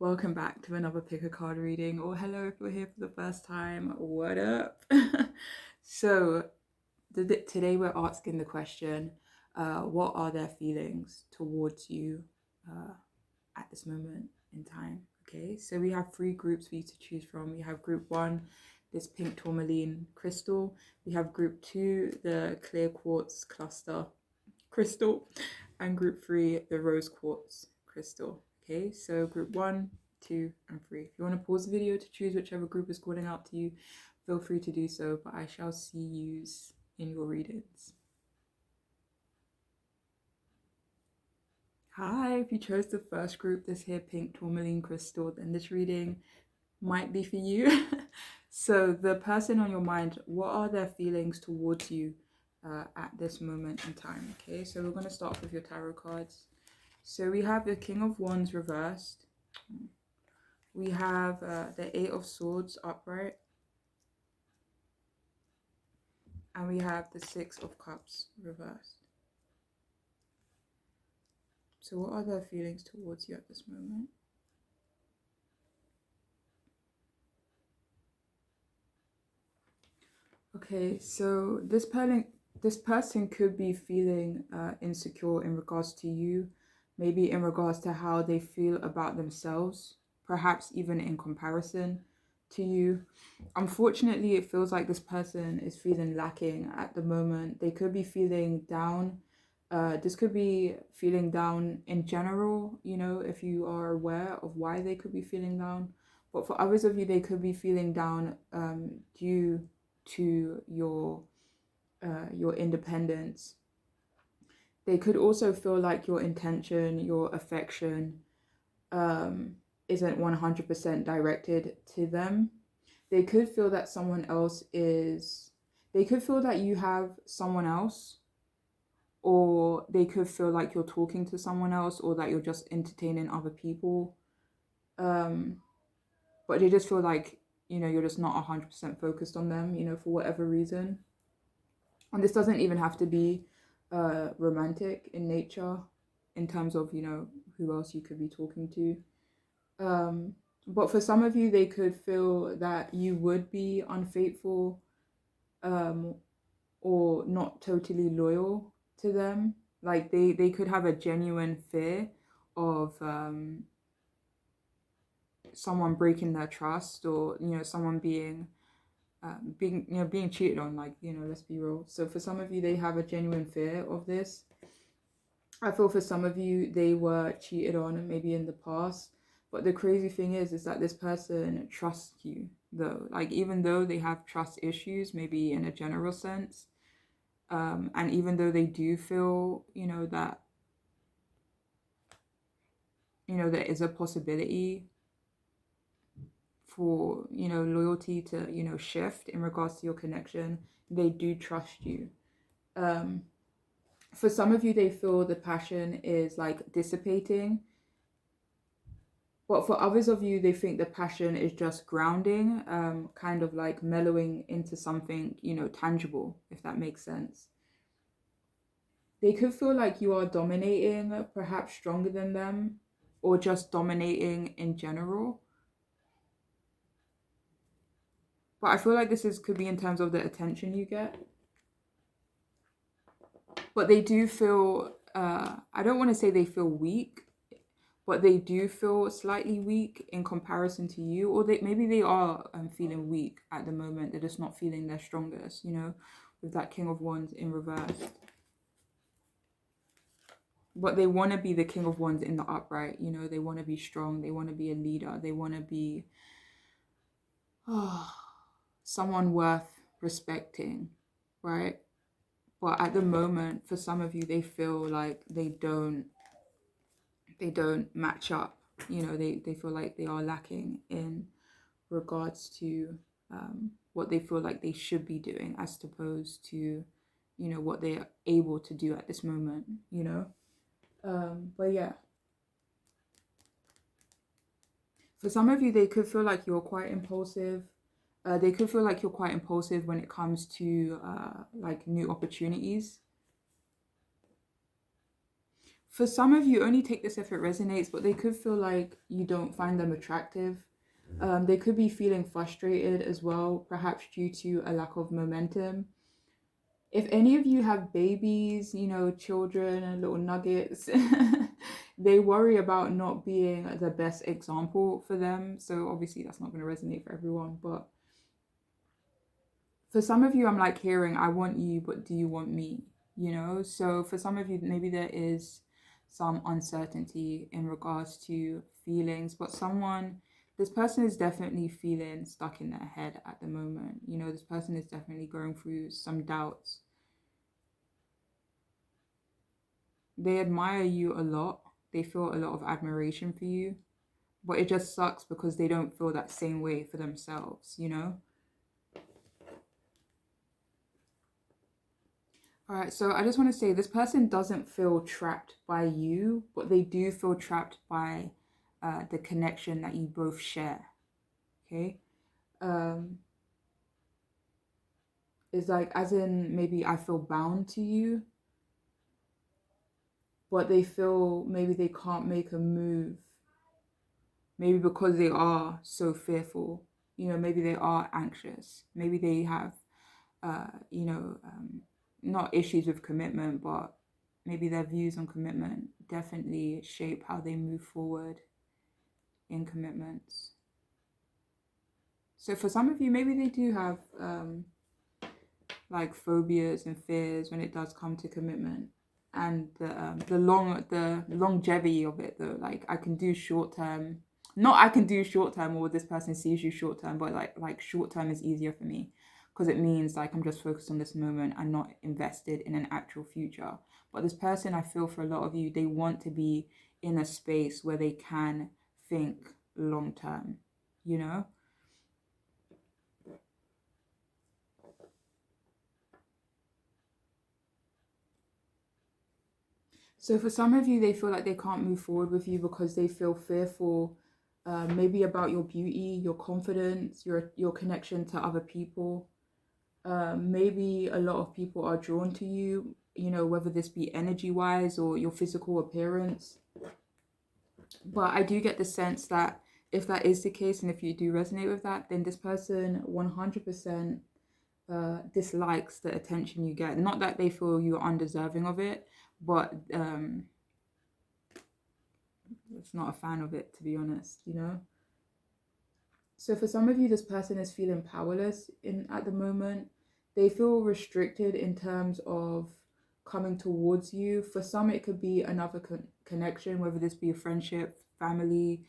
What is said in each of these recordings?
Welcome back to another pick a card reading, or hello if you're here for the first time. What up? So today we're asking the question, what are their feelings towards you at this moment in time? Okay, so we have three groups for you to choose from. We have group one, this pink tourmaline crystal. We have group two, the clear quartz cluster crystal, and group three, the rose quartz crystal. Okay, so group one, two, and three. If you want to pause the video to choose whichever group is calling out to you, feel free to do so, but I shall see yous in your readings. Hi, if you chose the first group, this here pink tourmaline crystal, then this reading might be for you. So the person on your mind, what are their feelings towards you at this moment in time? Okay, so we're going to start with your tarot cards. So we have the King of Wands reversed. We have the Eight of Swords upright. And we have the Six of Cups reversed. So what are their feelings towards you at this moment? Okay, so this person could be feeling insecure in regards to you, maybe in regards to how they feel about themselves, perhaps even in comparison to you. Unfortunately, it feels like this person is feeling lacking at the moment. They could be feeling down. This could be feeling down in general, you know, if you are aware of why they could be feeling down. But for others of you, they could be feeling down due to your independence. They could also feel like your intention, your affection isn't 100% directed to them. They could feel that they could feel that you have someone else, or they could feel like you're talking to someone else, or that you're just entertaining other people. But they just feel like, you know, you're just not 100% focused on them, you know, for whatever reason. And this doesn't even have to be romantic in nature, in terms of, you know, who else you could be talking to. But for some of you, they could feel that you would be unfaithful or not totally loyal to them. Like they could have a genuine fear of someone breaking their trust, or, you know, someone being cheated on, like, you know, let's be real. So for some of you, they have a genuine fear of this. I feel for some of you, they were cheated on maybe in the past. But the crazy thing is that this person trusts you, though. Like, even though they have trust issues, maybe in a general sense, and even though they do feel, you know, that, you know, there is a possibility for, you know, loyalty to, you know, shift in regards to your connection, they do trust you. For some of you, they feel the passion is like dissipating. But for others of you, they think the passion is just grounding, kind of like mellowing into something, you know, tangible, if that makes sense. They could feel like you are dominating, perhaps stronger than them, or just dominating in general. But I feel like could be in terms of the attention you get. But they do feel, I don't want to say they feel weak, but they do feel slightly weak in comparison to you, or maybe they are feeling weak at the moment. They're just not feeling their strongest, you know, with that King of Wands in reverse. But they want to be the King of Wands in the upright, you know. They want to be strong. They want to be a leader. They want to be someone worth respecting, right? But at the moment, for some of you, they feel like they don't match up. You know, they feel like they are lacking in regards to what they feel like they should be doing, as opposed to, you know, what they're able to do at this moment, you know. But yeah, for some of you, they could feel like you're quite impulsive. They could feel like you're quite impulsive when it comes to like new opportunities. For some of you, only take this if it resonates, but they could feel like you don't find them attractive. They could be feeling frustrated as well, perhaps due to a lack of momentum. If any of you have babies, children and little nuggets, they worry about not being the best example for them. So obviously that's not going to resonate for everyone. But for some of you, I'm like hearing, I want you, but do you want me? So for some of you, maybe there is some uncertainty in regards to feelings, but this person is definitely feeling stuck in their head at the moment. This person is definitely going through some doubts. They admire you a lot. They feel a lot of admiration for you, but it just sucks because they don't feel that same way for themselves. All right, so I just want to say this person doesn't feel trapped by you, but they do feel trapped by the connection that you both share. Okay? It's like, as in, maybe I feel bound to you, but they feel maybe they can't make a move. Maybe because they are so fearful. Maybe they are anxious. Maybe they have, not issues with commitment, but maybe their views on commitment definitely shape how they move forward in commitments. So for some of you, maybe they do have like phobias and fears when it does come to commitment, and the longevity of it though. Like I can do short term, or this person sees you short term, but like short term is easier for me because it means like I'm just focused on this moment and not invested in an actual future. But this person, I feel for a lot of you, they want to be in a space where they can think long term, you know? So for some of you, they feel like they can't move forward with you because they feel fearful, maybe about your beauty, your confidence, your connection to other people. Maybe a lot of people are drawn to you, whether this be energy wise or your physical appearance. But I do get the sense that if that is the case, and if you do resonate with that, then this person 100% dislikes the attention you get. Not that they feel you're undeserving of it, but it's not a fan of it, to be honest. So for some of you, this person is feeling powerless at the moment. They feel restricted in terms of coming towards you. For some, it could be another connection, whether this be a friendship, family,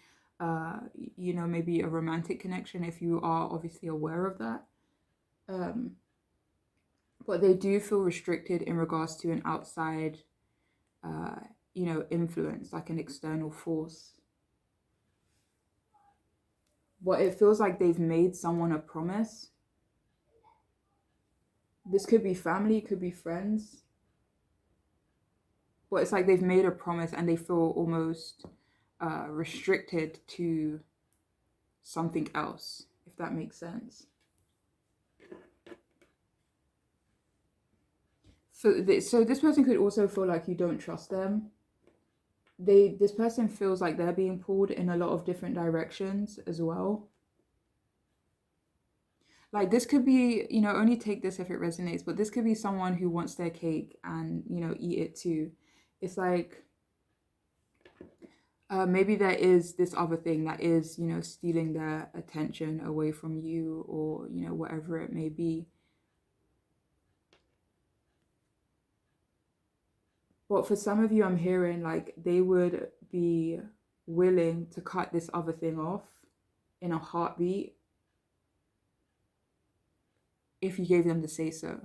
maybe a romantic connection, if you are obviously aware of that. But they do feel restricted in regards to an outside, influence, like an external force. But it feels like they've made someone a promise. This could be family, it could be friends. But it's like they've made a promise and they feel almost restricted to something else, if that makes sense. So this person could also feel like you don't trust them. This person feels like they're being pulled in a lot of different directions as well. Like this could be, only take this if it resonates, but this could be someone who wants their cake and, eat it too. It's like maybe there is this other thing that is, stealing their attention away from you, or, whatever it may be. But for some of you, I'm hearing like they would be willing to cut this other thing off in a heartbeat if you gave them the say so.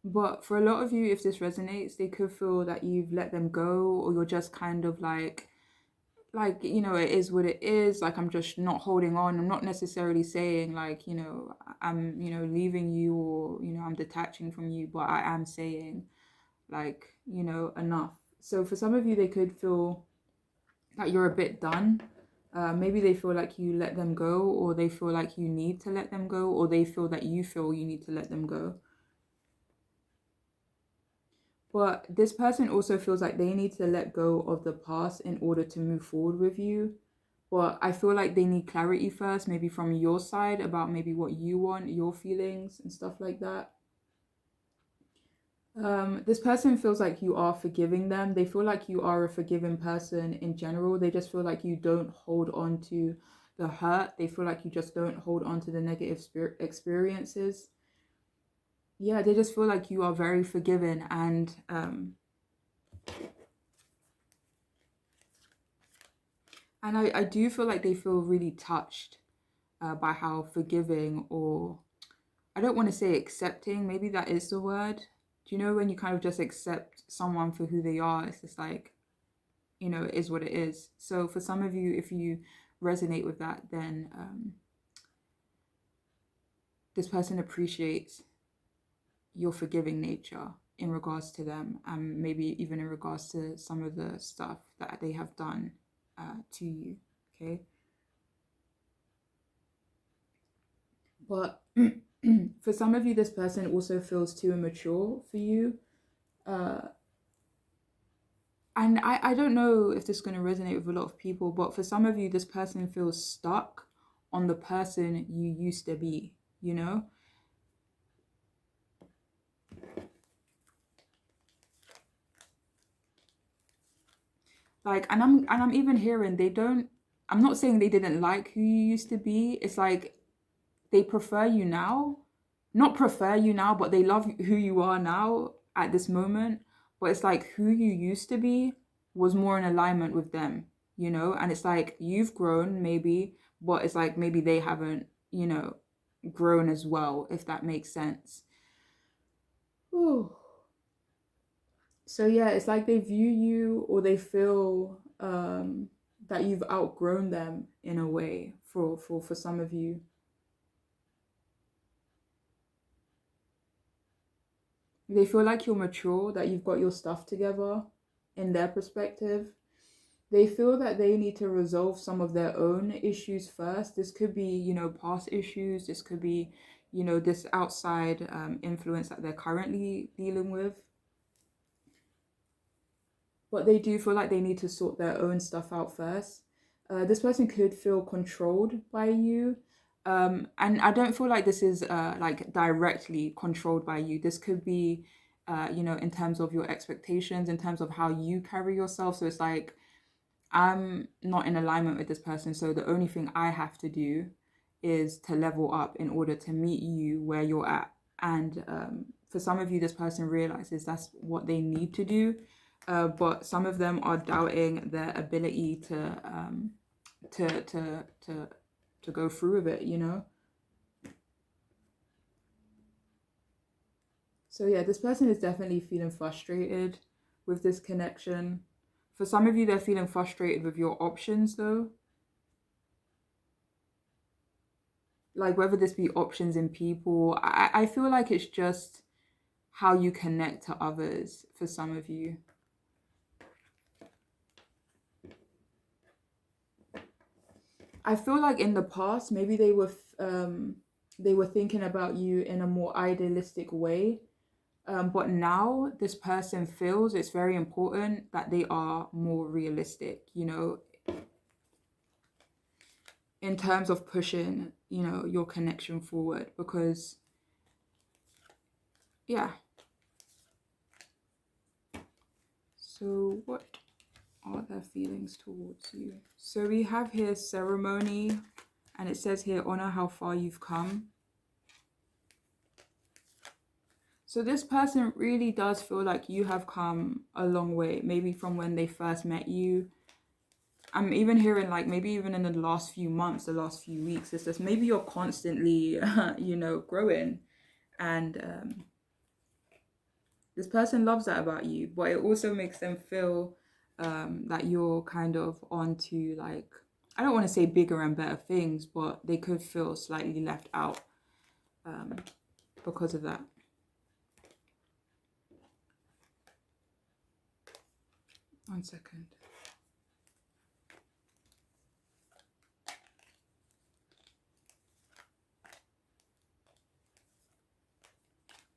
But for a lot of you, if this resonates, they could feel that you've let them go, or you're just kind of like, it is what it is. Like, I'm just not holding on. I'm not necessarily saying like, I'm, leaving you, or, I'm detaching from you, but I am saying like, enough. So for some of you, they could feel that you're a bit done. Maybe they feel like you let them go, or they feel like you need to let them go, or they feel that you feel you need to let them go. But this person also feels like they need to let go of the past in order to move forward with you. But I feel like they need clarity first, maybe from your side about maybe what you want, your feelings and stuff like that. This person feels like you are forgiving them. They feel like you are a forgiving person in general. They just feel like you don't hold on to the hurt. They feel like you just don't hold on to the negative experiences. Yeah, they just feel like you are very forgiving, and I do feel like they feel really touched by how forgiving, or I don't want to say accepting, maybe that is the word. Do you know when you kind of just accept someone for who they are? It's just like, it is what it is. So for some of you, if you resonate with that, then this person appreciates your forgiving nature in regards to them, and maybe even in regards to some of the stuff that they have done to you. Okay. But for some of you, this person also feels too immature for you. And I don't know if this is going to resonate with a lot of people, but for some of you, this person feels stuck on the person you used to be, you know? Like, and I'm even hearing I'm not saying they didn't like who you used to be. It's like they prefer you now. Not prefer you now, but they love who you are now at this moment. But it's like who you used to be was more in alignment with them, And it's like you've grown maybe, but it's like maybe they haven't, grown as well, if that makes sense. Ooh. So yeah, it's like they view you, or they feel that you've outgrown them in a way for some of you. They feel like you're mature, that you've got your stuff together in their perspective. They feel that they need to resolve some of their own issues first. This could be, past issues. This could be, this outside influence that they're currently dealing with. But they do feel like they need to sort their own stuff out first. This person could feel controlled by you. And I don't feel like this is like directly controlled by you. This could be, in terms of your expectations, in terms of how you carry yourself. So it's like, I'm not in alignment with this person. So the only thing I have to do is to level up in order to meet you where you're at. And for some of you, this person realizes that's what they need to do. But some of them are doubting their ability to go through with it. So yeah, this person is definitely feeling frustrated with this connection. For some of you, they're feeling frustrated with your options though. Like whether this be options in people, I feel like it's just how you connect to others for some of you. I feel like in the past, maybe they were thinking about you in a more idealistic way. But now this person feels it's very important that they are more realistic, in terms of pushing, your connection forward. Because, yeah. So what are their feelings towards you? So we have here ceremony, and it says here, honor how far you've come. So this person really does feel like you have come a long way, maybe from when they first met you. I'm even hearing like maybe even in the last few months, the last few weeks, it's just maybe you're constantly, growing. And this person loves that about you, but it also makes them feel that you're kind of on to like, I don't want to say bigger and better things, but they could feel slightly left out because of that. One second.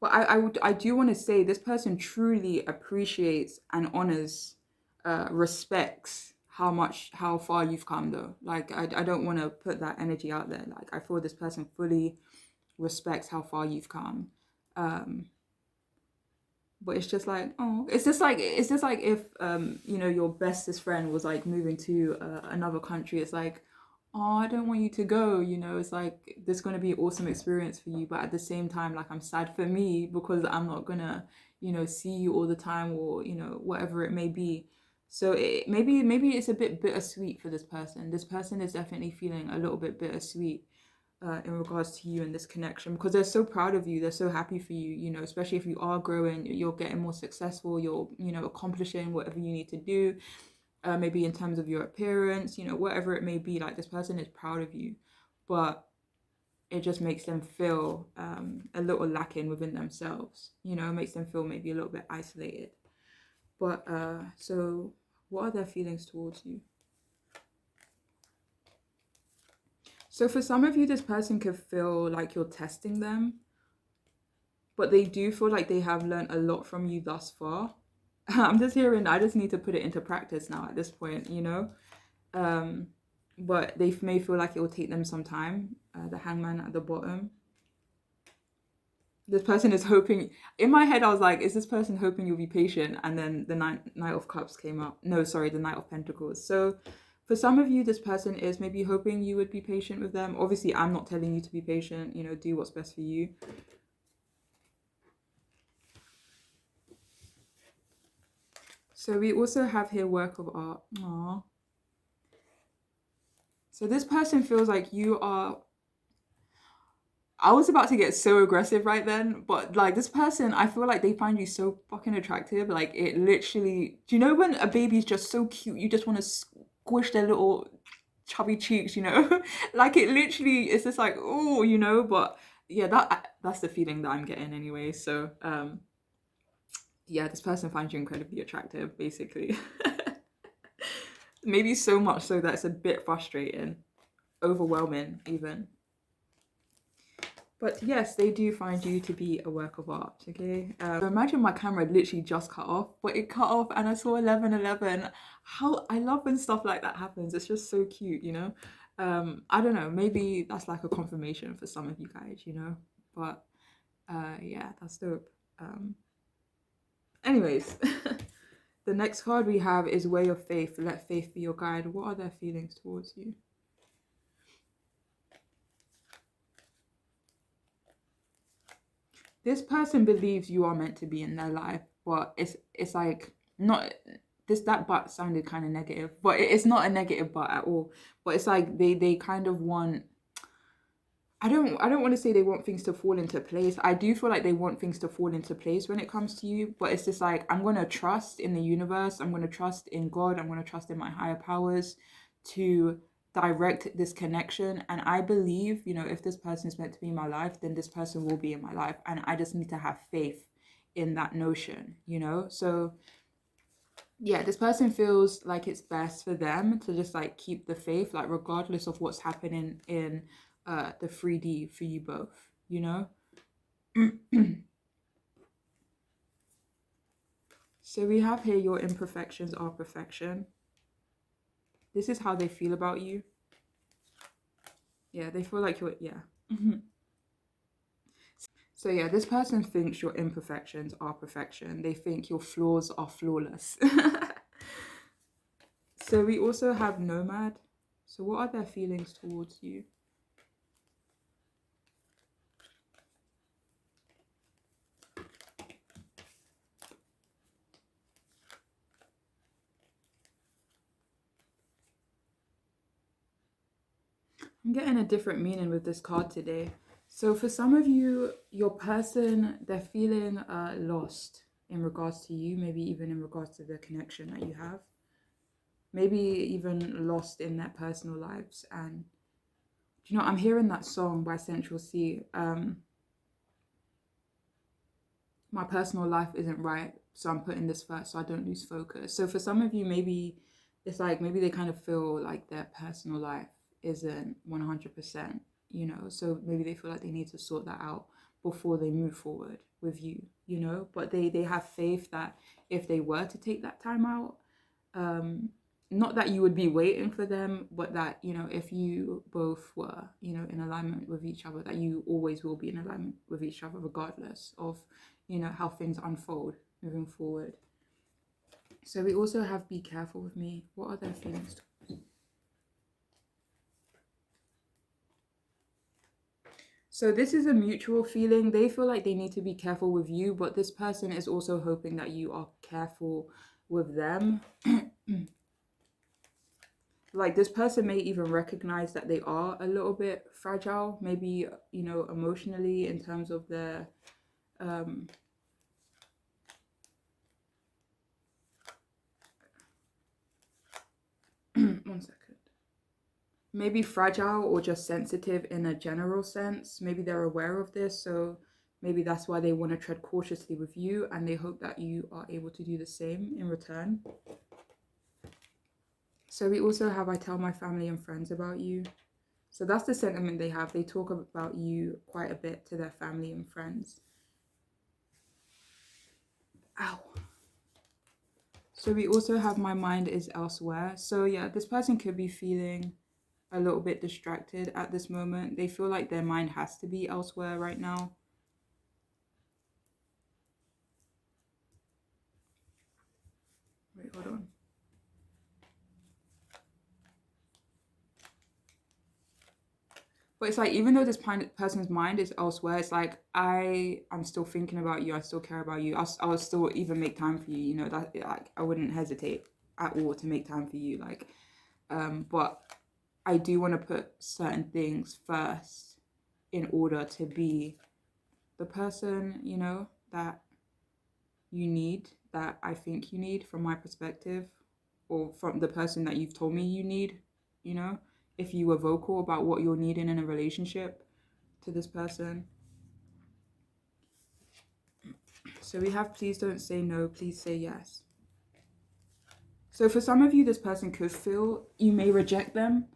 But I do want to say this person truly appreciates and honors, respects how far you've come though. Like I don't want to put that energy out there. Like I feel this person fully respects how far you've come. Um, but it's just like, oh, it's just like if your bestest friend was like moving to another country. It's like, oh, I don't want you to go. It's like this going to be an awesome experience for you, but at the same time, like I'm sad for me because I'm not gonna see you all the time, or whatever it may be. So maybe it's a bit bittersweet for this person. This person is definitely feeling a little bit bittersweet in regards to you and this connection, because they're so proud of you, they're so happy for you, especially if you are growing, you're getting more successful, you're accomplishing whatever you need to do, maybe in terms of your appearance, whatever it may be. Like this person is proud of you, but it just makes them feel a little lacking within themselves, it makes them feel maybe a little bit isolated. But so what are their feelings towards you? So for some of you, this person could feel like you're testing them, but they do feel like they have learned a lot from you thus far. I'm just hearing, I just need to put it into practice now at this point. Um, but they may feel like it will take them some time. The hangman at the bottom. This person is hoping, in my head I was like, is this person hoping you'll be patient? And then the Knight of Cups came up. No, sorry, the Knight of Pentacles. So for some of you, this person is maybe hoping you would be patient with them. Obviously, I'm not telling you to be patient, do what's best for you. So we also have here work of art. Aww. So this person feels like you are, I was about to get so aggressive right then, but like this person, I feel like they find you so fucking attractive. Like it literally, do you know when a baby's just so cute, you just want to squish their little chubby cheeks? Like it literally, it's just like, oh, but yeah, that's the feeling that I'm getting anyway. So, yeah, this person finds you incredibly attractive, basically. Maybe so much so that it's a bit frustrating, overwhelming even. But yes, they do find you to be a work of art, okay? So imagine my camera literally just cut off, but it cut off and I saw 11:11. How I love when stuff like that happens. It's just so cute. I don't know, maybe that's like a confirmation for some of you guys. But yeah, that's dope. Anyways, the next card we have is Way of Faith. Let faith be your guide. What are their feelings towards you? This person believes you are meant to be in their life, but it's like not that but sounded kind of negative, but it's not a negative but at all. But it's like they kind of want, I don't want to say they want things to fall into place. I do feel like they want things to fall into place when it comes to you, but it's just like, I'm going to trust in the universe, I'm going to trust in God, I'm going to trust in my higher powers to direct this connection. And I believe, if this person is meant to be in my life, then this person will be in my life, and I just need to have faith in that notion. So yeah, this person feels like it's best for them to just like keep the faith, like regardless of what's happening in the 3D for you both. So we have here, your imperfections are perfection. This is how they feel about you. Yeah, they feel like you're, yeah. So yeah, this person thinks your imperfections are perfection. They think your flaws are flawless. So we also have Nomad. So what are their feelings towards you? I'm getting a different meaning with this card today. So for some of you, your person, they're feeling lost in regards to you, maybe even in regards to the connection that you have. Maybe even lost in their personal lives. And I'm hearing that song by Central C. My personal life isn't right, so I'm putting this first so I don't lose focus. So for some of you, maybe it's like, maybe they kind of feel like their personal life isn't 100%, so maybe they feel like they need to sort that out before they move forward with you, you know, but they have faith that if they were to take that time out, not that you would be waiting for them, but that, you know, if you both were, you know, in alignment with each other, that you always will be in alignment with each other, regardless of, you know, how things unfold moving forward. So we also have be careful with me. What are their feelings? So this is a mutual feeling. They feel like they need to be careful with you, but this person is also hoping that you are careful with them. Like this person may even recognize that they are a little bit fragile, maybe, you know, emotionally, in terms of their one second. Maybe fragile or just sensitive in a general sense. Maybe they're aware of this, so maybe that's why they want to tread cautiously with you, and they hope that you are able to do the same in return. So we also have, I tell my family and friends about you. So that's the sentiment they have. They talk about you quite a bit to their family and friends. Ow. So we also have my mind is elsewhere. So yeah, this person could be feeling a little bit distracted at this moment. They feel like their mind has to be elsewhere right now. Wait, hold on. But it's like, even though this person's mind is elsewhere, it's like, I'm still thinking about you. I still care about you. I'll still even make time for you. You know, that, like, I wouldn't hesitate at all to make time for you. Like, but I do want to put certain things first in order to be the person, you know, that you need, that I think you need from my perspective, or from the person that you've told me you need, you know, if you were vocal about what you're needing in a relationship to this person. So we have please don't say no, please say yes. So for some of you, this person could feel you may reject them.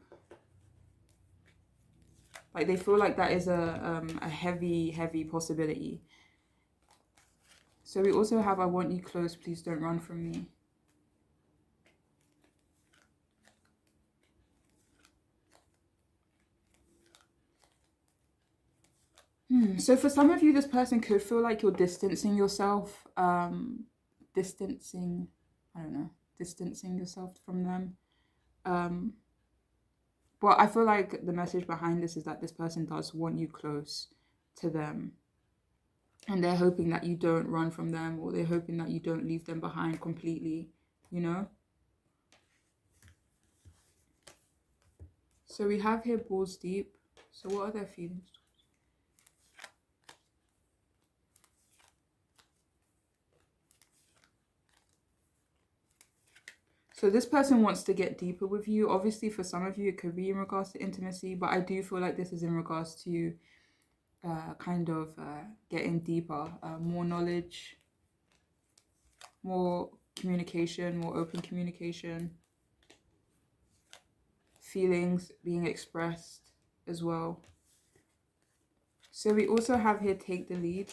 Like they feel like that is a heavy possibility. So we also have I want you close, please don't run from me. So for some of you, this person could feel like you're distancing yourself, distancing yourself from them. But I feel like the message behind this is that this person does want you close to them. And they're hoping that you don't run from them, or they're hoping that you don't leave them behind completely, you know? So we have here balls deep. So what are their feelings? So this person wants to get deeper with you. Obviously, for some of you, it could be in regards to intimacy, but I do feel like this is in regards to getting deeper, more knowledge, more communication, more open communication, feelings being expressed as well. So we also have here take the lead.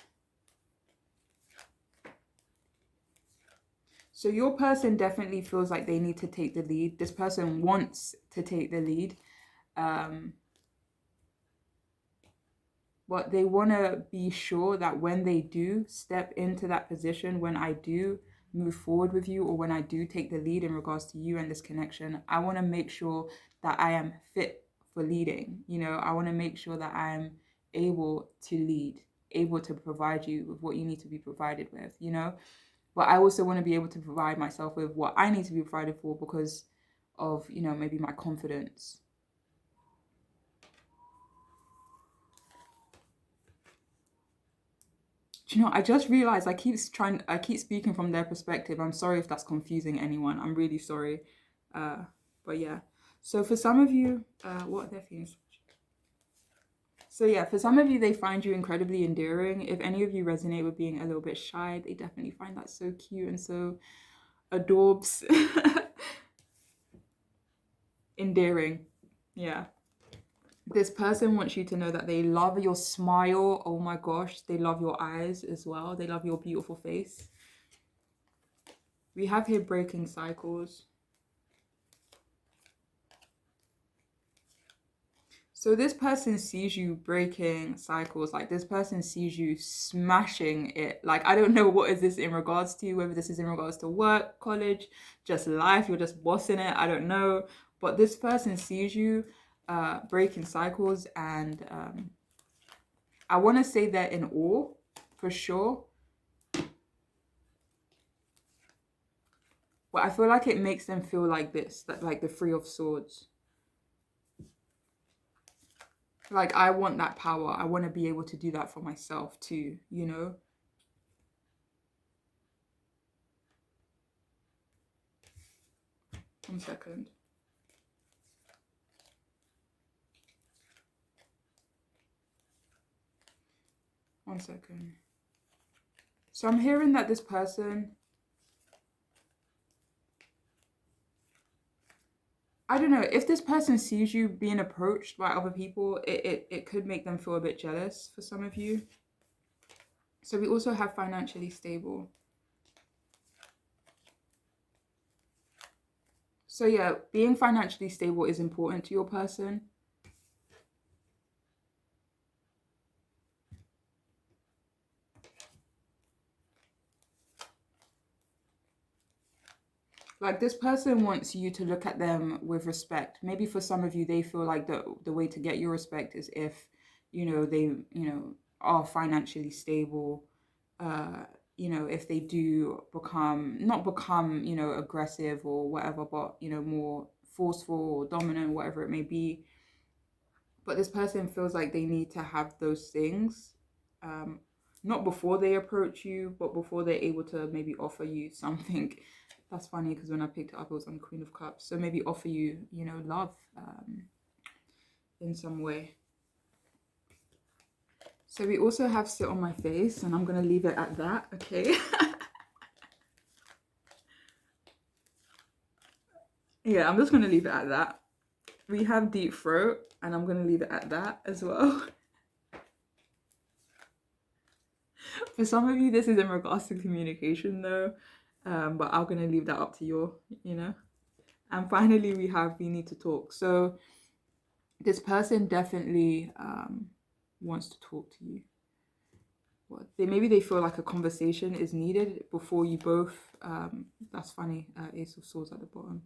So your person definitely feels like they need to take the lead. This person wants to take the lead. But they want to be sure that when they do step into that position, when I do move forward with you, or when I do take the lead in regards to you and this connection, I want to make sure that I am fit for leading. You know, I want to make sure that I am able to lead, able to provide you with what you need to be provided with, you know. But I also want to be able to provide myself with what I need to be provided for because of, you know, maybe my confidence. Do you know, I just realized I keep speaking from their perspective. I'm sorry if that's confusing anyone. I'm really sorry. But yeah. So for some of you, what are their feelings? So yeah, for some of you, they find you incredibly endearing. If any of you resonate with being a little bit shy, they definitely find that so cute and so adorbs. Endearing. Yeah. This person wants you to know that they love your smile. Oh my gosh, they love your eyes as well. They love your beautiful face. We have here breaking cycles. So this person sees you breaking cycles. Like, this person sees you smashing it. Like, I don't know what is this in regards to, whether this is in regards to work, college, just life, you're just bossing it, I don't know. But this person sees you breaking cycles, and I want to say they're in awe for sure. But I feel like it makes them feel like this, that like the Three of Swords. Like, I want that power. I want to be able to do that for myself too, you know? One second. One second. So I'm hearing that this person, I don't know, if this person sees you being approached by other people, it could make them feel a bit jealous for some of you. So we also have financially stable. So yeah, being financially stable is important to your person. Like, this person wants you to look at them with respect. Maybe for some of you, they feel like the way to get your respect is if, they, are financially stable. If they do not become, aggressive or whatever, but, more forceful or dominant, whatever it may be. But this person feels like they need to have those things. Not before they approach you, but before they're able to maybe offer you something. That's funny because when I picked it up, it was on Queen of Cups. So maybe offer you, love in some way. So we also have sit on my face, and I'm going to leave it at that, okay? Yeah, I'm just going to leave it at that. We have deep throat, and I'm going to leave it at that as well. For some of you, this is in regards to communication though, but I'm going to leave that up to you. And finally, we need to talk. So this person definitely wants to talk to you. Maybe they feel like a conversation is needed before you both. That's funny. Ace of Swords at the bottom.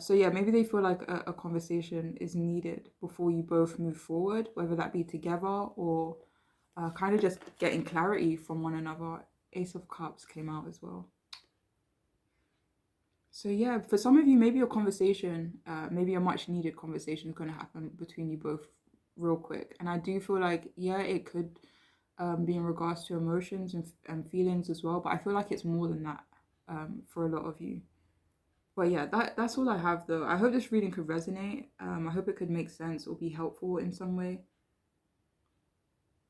So yeah, maybe they feel like a conversation is needed before you both move forward, whether that be together or kind of just getting clarity from one another. Ace of Cups came out as well. So yeah, for some of you, maybe a conversation, maybe a much needed conversation is going to happen between you both real quick. And I do feel like, yeah, it could be in regards to emotions and feelings as well. But I feel like it's more than that for a lot of you. But yeah, that's all I have though. I hope this reading could resonate. I hope it could make sense or be helpful in some way.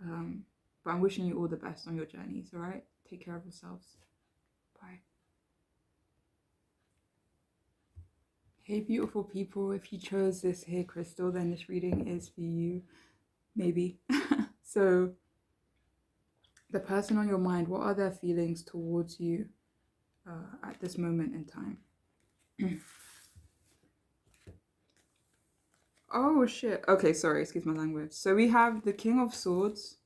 But I'm wishing you all the best on your journeys, all right? Take care of yourselves. Bye. Hey, beautiful people. If you chose this here crystal, then this reading is for you. Maybe. So, the person on your mind, what are their feelings towards you at this moment in time? Oh, shit. Okay, sorry. Excuse my language. So, we have the King of Swords.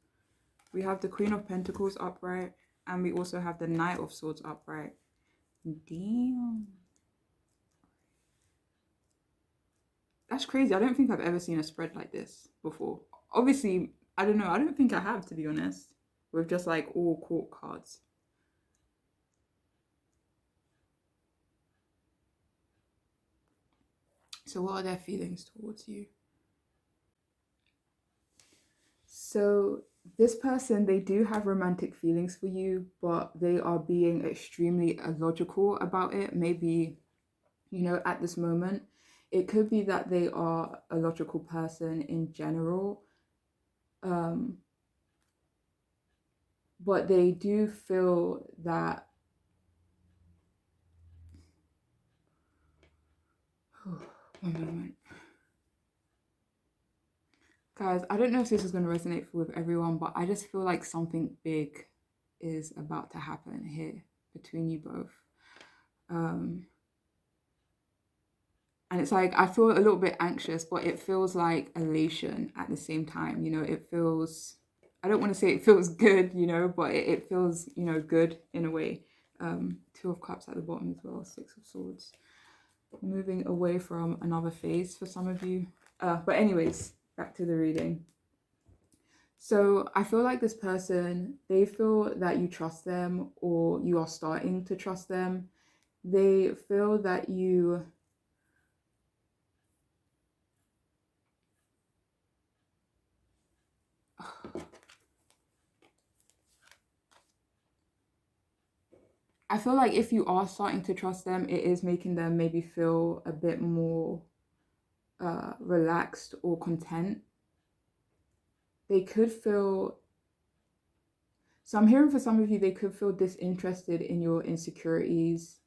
We have the Queen of Pentacles upright. And we also have the Knight of Swords upright. Damn. That's crazy. I don't think I've ever seen a spread like this before. Obviously, I don't know. I don't think I have, to be honest. With just like all court cards. So what are their feelings towards you? So this person, they do have romantic feelings for you, but they are being extremely illogical about it. Maybe, at this moment, it could be that they are a logical person in general. But they do feel that one moment. Guys, I don't know if this is going to resonate with everyone, but I just feel like something big is about to happen here between you both. And it's like, I feel a little bit anxious, but it feels like elation at the same time. You know, it feels, I don't want to say it feels good, you know, but it feels, you know, good in a way. Two of Cups at the bottom as well, Six of Swords. Moving away from another phase for some of you. But anyways, back to the reading. So I feel like this person, they feel that you trust them, or you are starting to trust them. They feel that you... I feel like if you are starting to trust them, it is making them maybe feel a bit more relaxed or content. They could feel... So I'm hearing for some of you, they could feel disinterested in your insecurities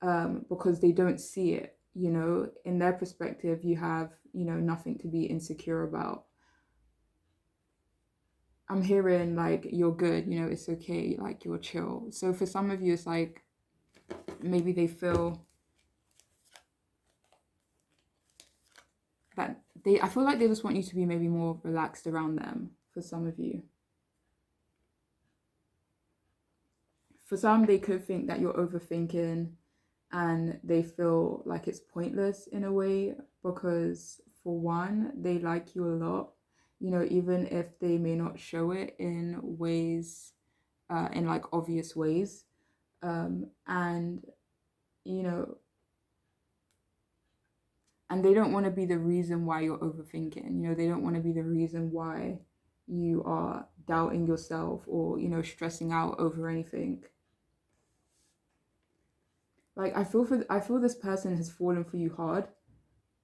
because they don't see it. You know, in their perspective, you have, you know, nothing to be insecure about. I'm hearing like, you're good, you know, it's okay, like you're chill. So for some of you, it's like maybe they feel that I feel like they just want you to be maybe more relaxed around them for some of you. For some, they could think that you're overthinking and they feel like it's pointless in a way because, for one, they like you a lot, you know, even if they may not show it in ways, in like obvious ways. And, you know, and they don't want to be the reason why you're overthinking. You know, they don't want to be the reason why you are doubting yourself or, you know, stressing out over anything. Like I feel this person has fallen for you hard,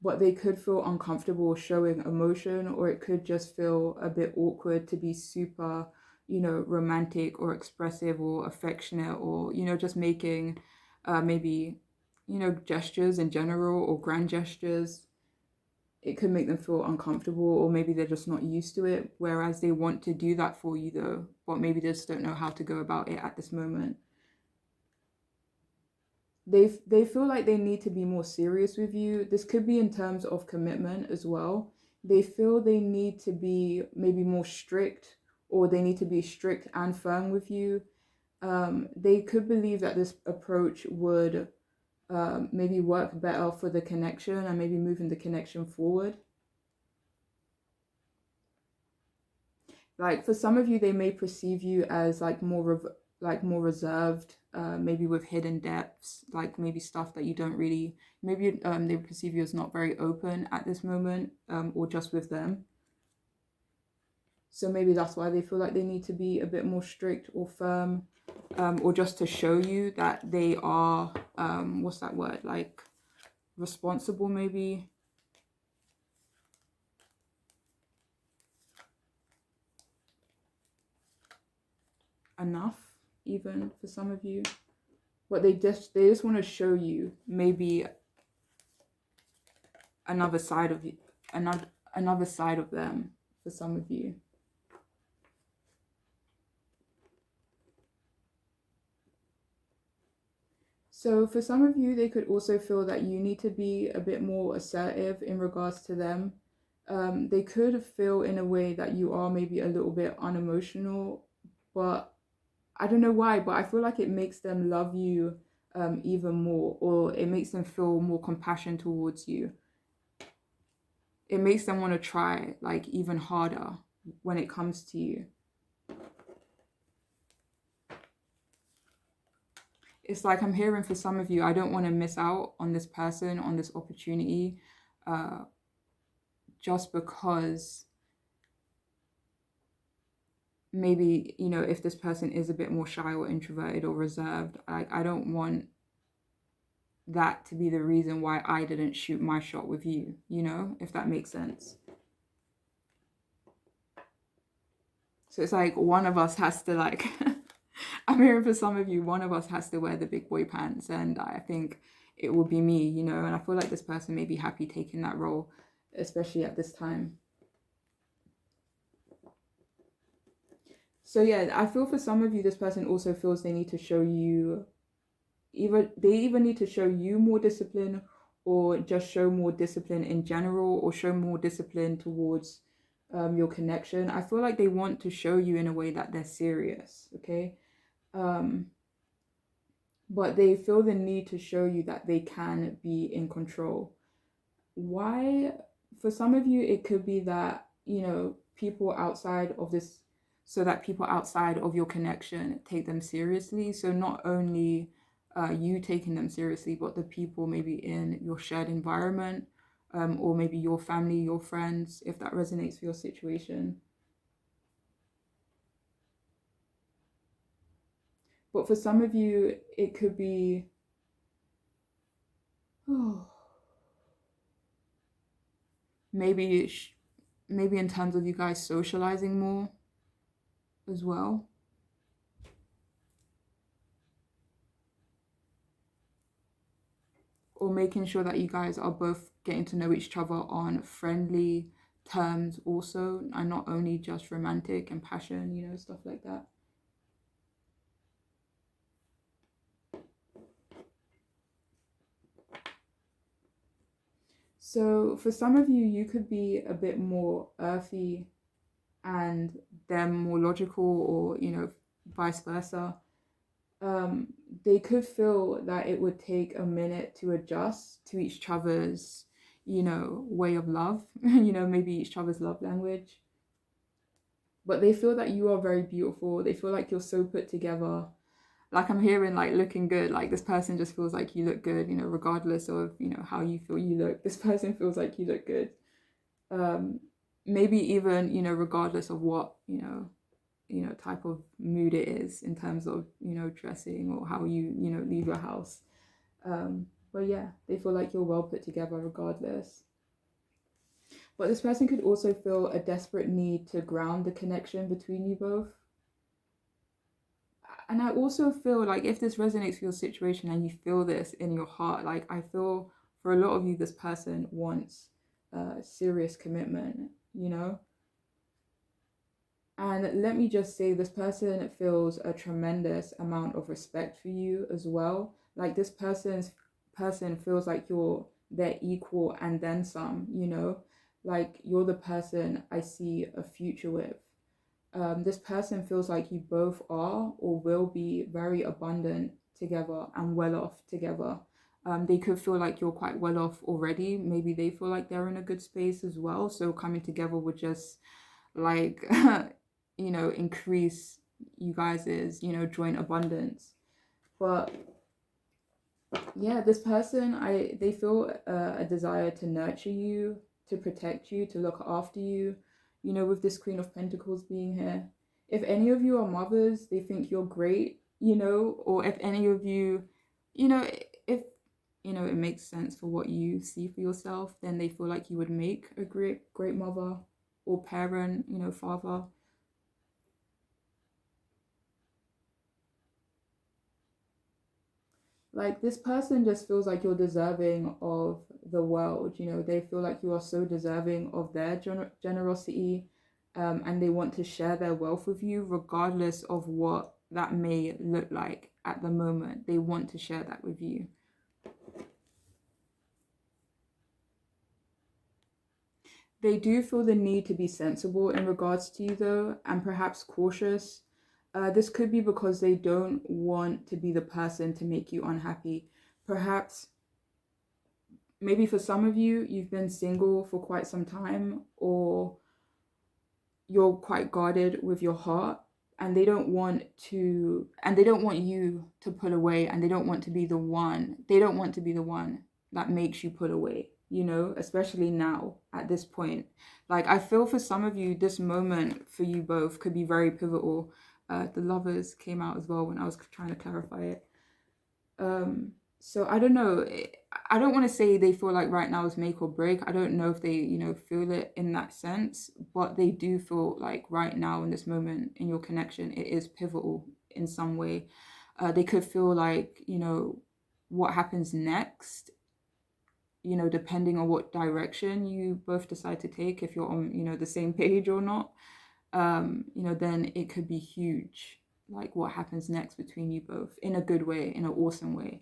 but they could feel uncomfortable showing emotion, or it could just feel a bit awkward to be super, you know, romantic or expressive or affectionate, or, you know, just making maybe, you know, gestures in general or grand gestures. It could make them feel uncomfortable, or maybe they're just not used to it, whereas they want to do that for you though, but maybe they just don't know how to go about it at this moment. They feel like they need to be more serious with you. This could be in terms of commitment as well. They feel they need to be maybe more strict, or they need to be strict and firm with you. They could believe that this approach would maybe work better for the connection and maybe moving the connection forward. Like for some of you, they may perceive you as like more reserved, maybe with hidden depths, like maybe stuff that you don't really, maybe they perceive you as not very open at this moment, or just with them. So maybe that's why they feel like they need to be a bit more strict or firm, or just to show you that they are, what's that word, like responsible maybe. Enough even for some of you, but they just want to show you maybe another side of you, another side of them for some of you. So for some of you, they could also feel that you need to be a bit more assertive in regards to them. They could feel in a way that you are maybe a little bit unemotional, but I don't know why, but I feel like it makes them love you even more, or it makes them feel more compassion towards you. It makes them want to try like even harder when it comes to you. It's like I'm hearing for some of you, I don't want to miss out on this person, on this opportunity, just because maybe, you know, if this person is a bit more shy or introverted or reserved, I don't want that to be the reason why I didn't shoot my shot with you, you know, if that makes sense. So it's like one of us has to like, I'm hearing for some of you, one of us has to wear the big boy pants, and I think it will be me, you know, and I feel like this person may be happy taking that role, especially at this time. So yeah, I feel for some of you, this person also feels they need to show you either need to show you more discipline, or just show more discipline in general, or show more discipline towards your connection. I feel like they want to show you in a way that they're serious, okay? Um, but they feel the need to show you that they can be in control. Why? For some of you, it could be that, people outside of this, so that people outside of your connection take them seriously. So not only you taking them seriously, but the people maybe in your shared environment, or maybe your family, your friends, if that resonates for your situation. But for some of you, it could be, oh, maybe maybe in terms of you guys socializing more as well, or making sure that you guys are both getting to know each other on friendly terms also, and not only just romantic and passion, stuff like that. So for some of you, you could be a bit more earthy and them more logical, or vice versa. um, they could feel that it would take a minute to adjust to each other's, way of love, maybe each other's love language. But they feel that you are very beautiful. They feel like you're so put together. Like I'm hearing like looking good. Like this person just feels like you look good, regardless of, how you feel you look. This person feels like you look good. Um, Maybe even, regardless of what, type of mood it is in terms of, dressing, or how you, leave your house. But yeah, they feel like you're well put together regardless. But this person could also feel a desperate need to ground the connection between you both. And I also feel like if this resonates with your situation and you feel this in your heart, like I feel for a lot of you, this person wants serious commitment, And let me just say, this person feels a tremendous amount of respect for you as well. Like this person feels like you're their equal and then some. Like you're the person I see a future with. This person feels like you both are or will be very abundant together and well off together. They could feel like you're quite well off already. Maybe they feel like they're in a good space as well. So coming together would just like increase you guys's joint abundance. But yeah, this person, they feel a desire to nurture you, to protect you, to look after you, with this Queen of Pentacles being here. If any of you are mothers, they think you're great, or if any of you, if it makes sense for what you see for yourself, then they feel like you would make a great mother or parent, father. Like this person just feels like you're deserving of the world. They feel like you are so deserving of their generosity, and they want to share their wealth with you regardless of what that may look like at the moment. They want to share that with you. They do feel the need to be sensible in regards to you though, and perhaps cautious. This could be because they don't want to be the person to make you unhappy. Perhaps maybe for some of you, you've been single for quite some time, or you're quite guarded with your heart, and they don't want you to pull away, and they don't want to be the one that makes you pull away, especially now at this point. Like I feel for some of you, this moment for you both could be very pivotal. The Lovers came out as well when I was trying to clarify it. So I don't know. I don't want to say they feel like right now is make or break. I don't know if they, feel it in that sense, but they do feel like right now in this moment in your connection, it is pivotal in some way. They could feel like, what happens next, depending on what direction you both decide to take, if you're on, the same page or not. then it could be huge. Like what happens next between you both in a good way, in an awesome way.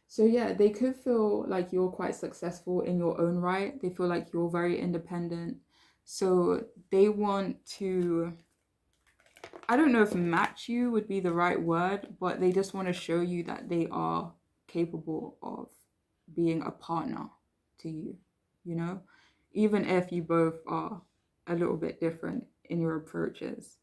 So yeah, they could feel like you're quite successful in your own right. They feel like you're very independent. So they want to, I don't know if match you would be the right word, but they just want to show you that they are capable of being a partner to you, you know? Even if you both are a little bit different in your approaches.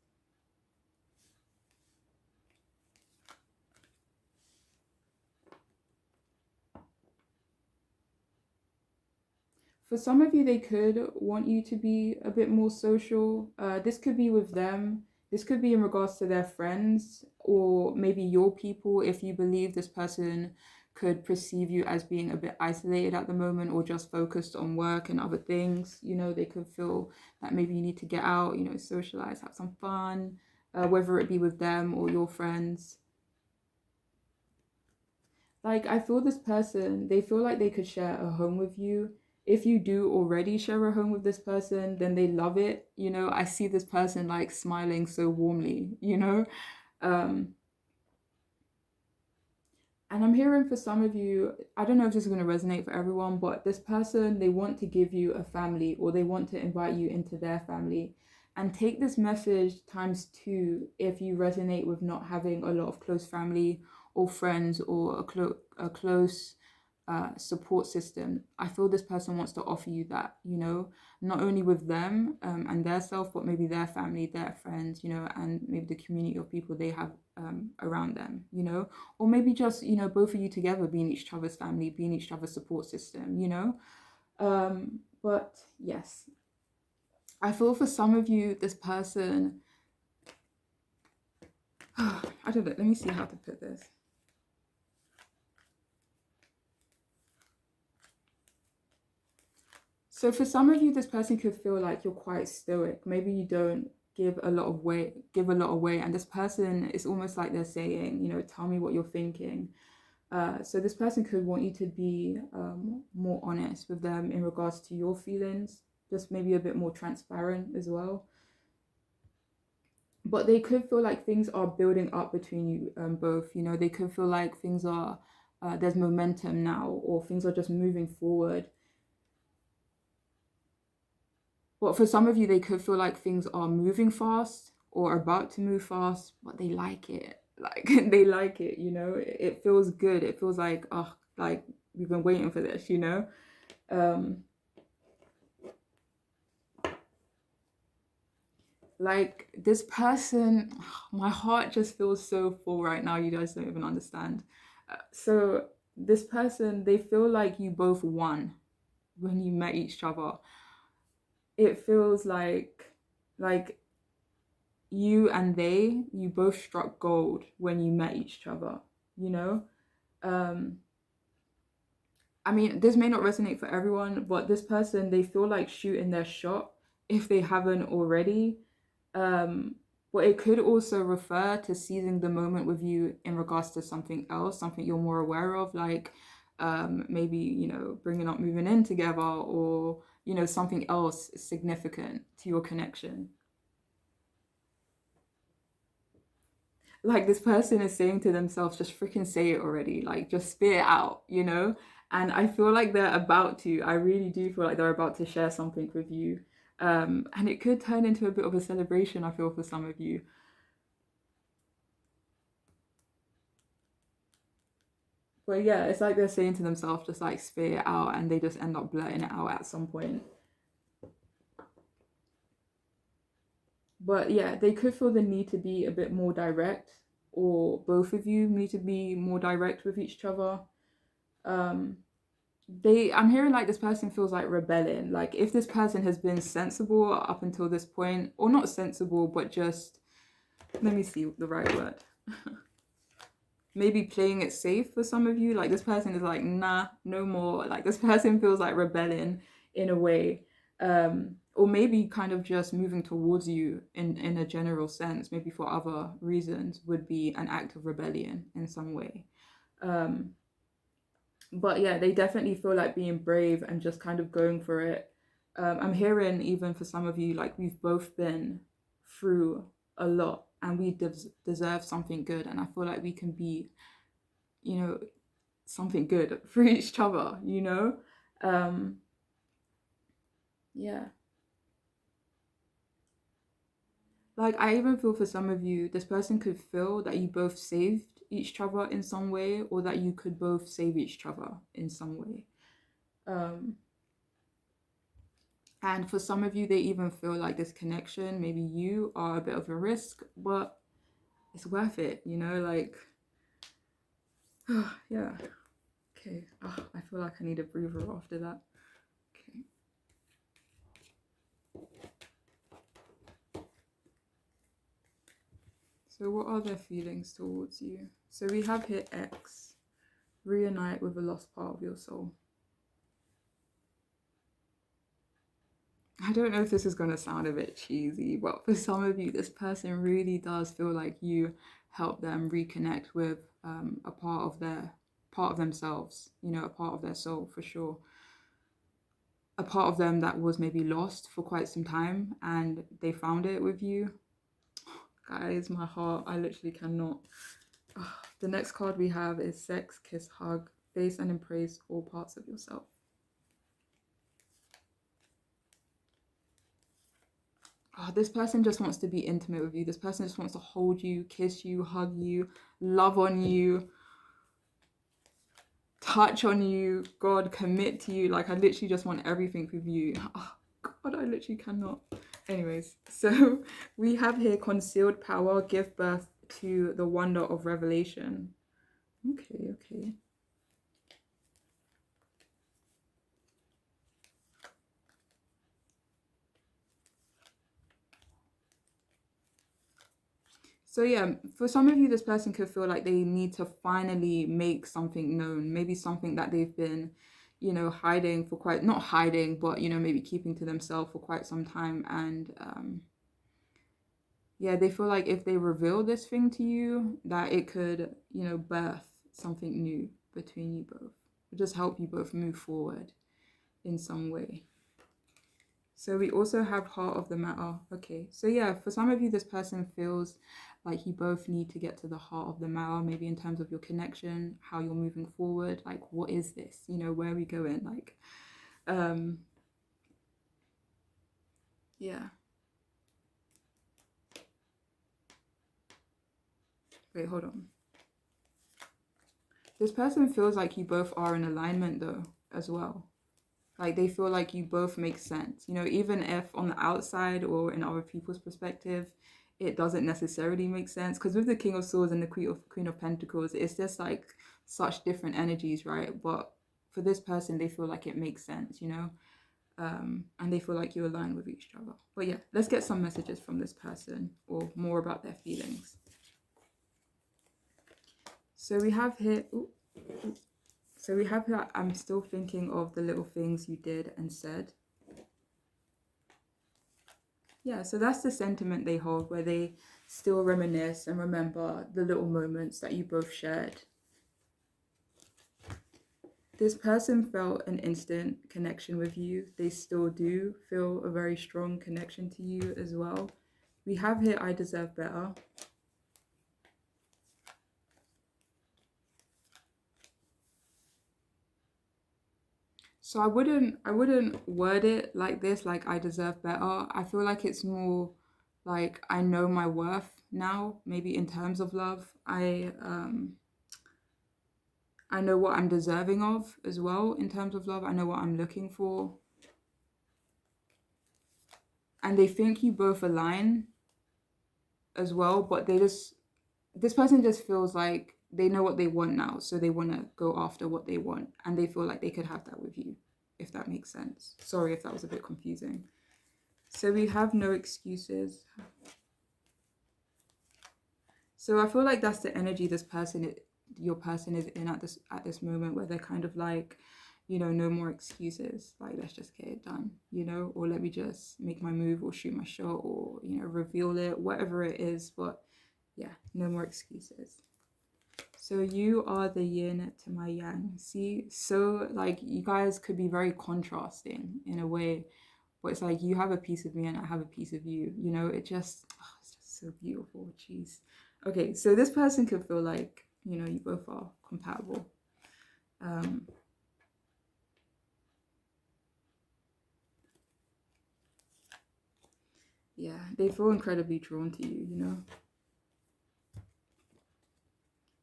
For some of you, they could want you to be a bit more social. This could be with them. This could be in regards to their friends or maybe your people if you believe this person could perceive you as being a bit isolated at the moment or just focused on work and other things. They could feel that maybe you need to get out, socialize, have some fun, whether it be with them or your friends. Like, I feel this person, they feel like they could share a home with you. If you do already share a home with this person, then they love it. I see this person like smiling so warmly. Um, and I'm hearing for some of you, I don't know if this is going to resonate for everyone, but this person, they want to give you a family or they want to invite you into their family. And take this message times two if you resonate with not having a lot of close family or friends or a close support system. I feel this person wants to offer you that, not only with them and their self, but maybe their family, their friends, and maybe the community of people they have around them. Or maybe just, both of you together being each other's family, being each other's support system. But yes, I feel for some of you, this person, I don't know, let me see how to put this. So for some of you, this person could feel like you're quite stoic. Maybe you don't give a lot of weight, and this person is almost like they're saying, tell me what you're thinking. So this person could want you to be more honest with them in regards to your feelings, just maybe a bit more transparent as well. But they could feel like things are building up between you both. They could feel like things are there's momentum now, or things are just moving forward. But for some of you, they could feel like things are moving fast or about to move fast, but they like it. Like they like it. It feels good. It feels like, oh, like we've been waiting for this. Like this person, my heart just feels so full right now. You guys don't even understand. So this person, they feel like you both won when you met each other. It feels like you both struck gold when you met each other, you know? Um, I mean, this may not resonate for everyone, but this person, they feel like shooting their shot if they haven't already. Um, but it could also refer to seizing the moment with you in regards to something else, something you're more aware of, like maybe, bringing up moving in together or, something else significant to your connection. Like this person is saying to themselves, just freaking say it already, like just spit it out. And I feel like they're about to, I really do feel like they're about to share something with you. And it could turn into a bit of a celebration, I feel, for some of you. But yeah, it's like they're saying to themselves, just like spit it out, and they just end up blurting it out at some point. But yeah, they could feel the need to be a bit more direct, or both of you need to be more direct with each other. Um, I'm hearing like this person feels like rebelling. Like if this person has been sensible up until this point, or not sensible, but just, let me see the right word. Maybe playing it safe for some of you. Like this person is like, nah, no more. Like this person feels like rebelling in a way. Or maybe kind of just moving towards you in a general sense, maybe for other reasons, would be an act of rebellion in some way. But yeah, they definitely feel like being brave and just kind of going for it. I'm hearing even for some of you, like we've both been through a lot and we deserve something good. And I feel like we can be, you know, something good for each other, you know? Um, yeah. Like, I even feel for some of you, this person could feel that you both saved each other in some way, or that you could both save each other in some way. Um, and for some of you, they even feel like this connection, maybe you are a bit of a risk, but it's worth it, you know? Like, yeah. Okay. Oh, I feel like I need a breather after that. Okay. So, what are their feelings towards you? So, we have here X, reunite with a lost part of your soul. I don't know if this is going to sound a bit cheesy, but for some of you, this person really does feel like you help them reconnect with a part of themselves, you know, a part of their soul for sure. A part of them that was maybe lost for quite some time and they found it with you. Guys, my heart, I literally cannot. The next card we have is sex, kiss, hug, face and embrace all parts of yourself. Oh, this person just wants to be intimate with you. This person just wants to hold you, kiss you, hug you, love on you, touch on you, God, commit to you. Like, I literally just want everything with you. Oh, God, I literally cannot. Anyways, so we have here concealed power, give birth to the wonder of revelation. Okay. So yeah, for some of you, this person could feel like they need to finally make something known, maybe something that they've been, you know, hiding for quite, not hiding, but, you know, maybe keeping to themselves for quite some time. And yeah, they feel like if they reveal this thing to you, that it could, you know, birth something new between you both. It just help you both move forward in some way. So we also have heart of the matter. Okay, so yeah, for some of you, this person feels like you both need to get to the heart of the matter, maybe in terms of your connection, how you're moving forward. Like, what is this? You know, where are we going? Like, yeah. Wait, hold on. This person feels like you both are in alignment though, as well. Like they feel like you both make sense, you know, even if on the outside or in other people's perspective, it doesn't necessarily make sense. Because with the King of Swords and the Queen of Pentacles, it's just like such different energies, right? But for this person, they feel like it makes sense, you know, and they feel like you align with each other. But yeah, let's get some messages from this person or more about their feelings. So we have here. So we have here, I'm still thinking of the little things you did and said. Yeah, so that's the sentiment they hold, where they still reminisce and remember the little moments that you both shared. This person felt an instant connection with you. They still do feel a very strong connection to you as well. We have here, I deserve better. So I wouldn't word it like this, like I deserve better. I feel like it's more like I know my worth now, maybe in terms of love. I know what I'm deserving of as well in terms of love. I know what I'm looking for. And they think you both align as well, but this person just feels like they know what they want now. So they want to go after what they want. And they feel like they could have that with you, if that makes sense. Sorry if that was a bit confusing. So we have no excuses. So I feel like that's the energy your person is in at this moment, where they're kind of like, you know, no more excuses. Like, let's just get it done, you know, or let me just make my move or shoot my shot or, you know, reveal it, whatever it is. But yeah, no more excuses. So you are the yin to my yang. See, so like you guys could be very contrasting in a way but it's like you have a piece of me and I have a piece of you. You know, it's just so beautiful. Jeez. Okay, so this person could feel like, you know, you both are compatible. Yeah, they feel incredibly drawn to you, you know.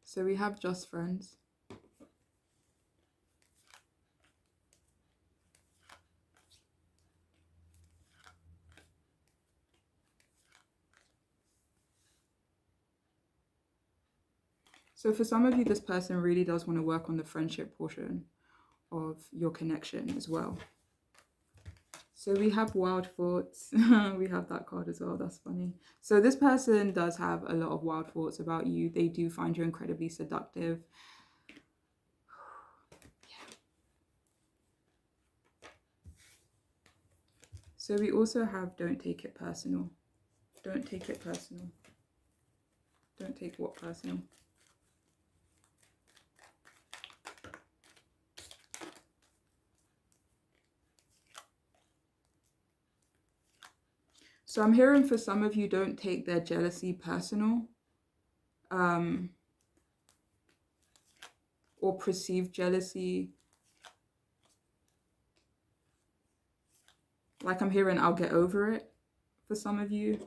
So we have just friends. So for some of you, this person really does want to work on the friendship portion of your connection as well. So we have wild thoughts. We have that card as well. That's funny. So this person does have a lot of wild thoughts about you. They do find you incredibly seductive. So we also have don't take it personal. Don't take it personal. Don't take what personal? So I'm hearing for some of you, don't take their jealousy personal. Or perceived jealousy. Like I'm hearing, I'll get over it for some of you.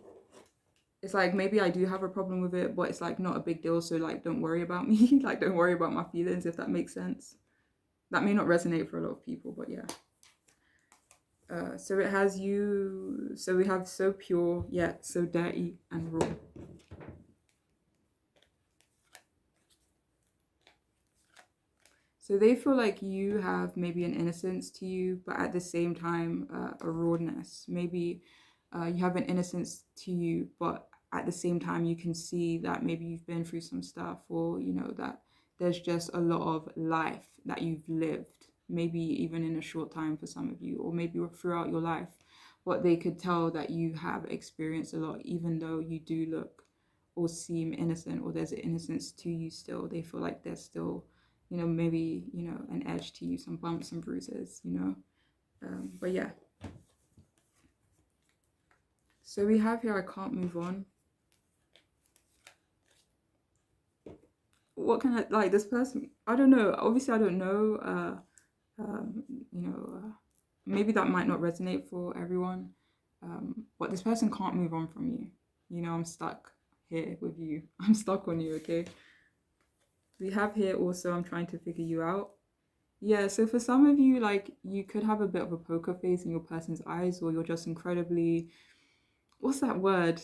It's like maybe I do have a problem with it, but it's like not a big deal. So like, don't worry about me. Like, don't worry about my feelings, if that makes sense. That may not resonate for a lot of people, but yeah. So it has you. So we have so pure, yet so dirty and raw. So they feel like you have maybe an innocence to you, but at the same time, a rawness. Maybe you have an innocence to you, but at the same time, you can see that maybe you've been through some stuff, or, you know, that there's just a lot of life that you've lived, maybe even in a short time for some of you, or maybe throughout your life. But they could tell that you have experienced a lot, even though you do look or seem innocent, or there's an innocence to you still. They feel like there's still, you know, maybe, you know, an edge to you, some bumps and bruises, you know. But yeah. So we have here, I can't move on. What can I, like, this person, I don't know. Obviously, I don't know. You know, maybe that might not resonate for everyone. But this person can't move on from you. You know, I'm stuck here with you. I'm stuck on you, okay? We have here also, I'm trying to figure you out. Yeah, so for some of you, like, you could have a bit of a poker face in your person's eyes, or you're just incredibly, what's that word?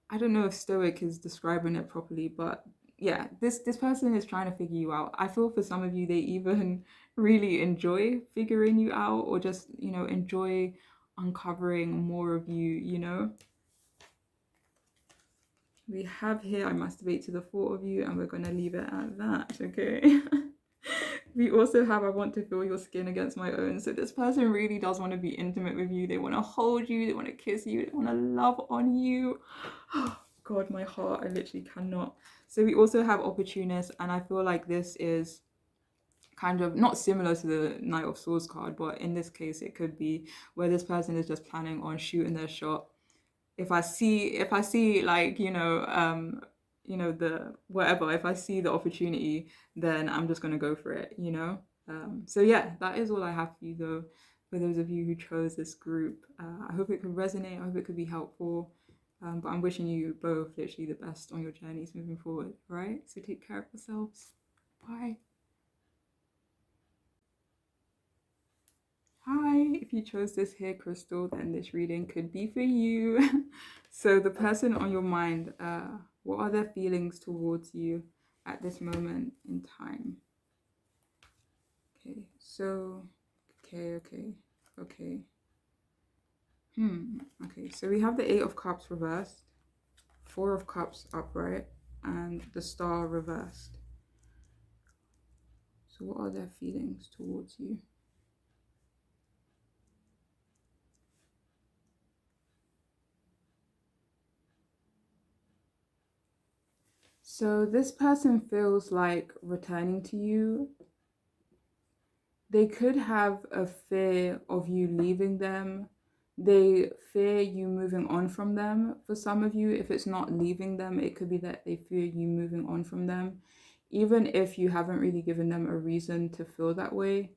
I don't know if stoic is describing it properly, but yeah, this person is trying to figure you out. I feel for some of you, they even really enjoy figuring you out, or just, you know, enjoy uncovering more of you, you know. We have here, I masturbate to the thought of you, and we're going to leave it at that, okay? We also have, I want to feel your skin against my own. So this person really does want to be intimate with you. They want to hold you, they want to kiss you, they want to love on you. God, my heart, I literally cannot. So we also have opportunists, and I feel like this is kind of not similar to the Knight of Swords card, but in this case it could be where this person is just planning on shooting their shot. If I see like, you know, the whatever, if I see the opportunity, then I'm just gonna go for it, you know. So yeah, that is all I have for you though, for those of you who chose this group. I hope it could resonate, I hope it could be helpful. But I'm wishing you both literally the best on your journeys moving forward, right? So take care of yourselves. Bye. Hi, if you chose this here crystal, then this reading could be for you. So the person on your mind, what are their feelings towards you at this moment in time? Okay, so, okay. Okay, so we have the Eight of Cups reversed, Four of Cups upright, and the Star reversed. So what are their feelings towards you? So this person feels like returning to you. They could have a fear of you leaving them. They fear you moving on from them. For some of you, if it's not leaving them, it could be that they fear you moving on from them, even if you haven't really given them a reason to feel that way.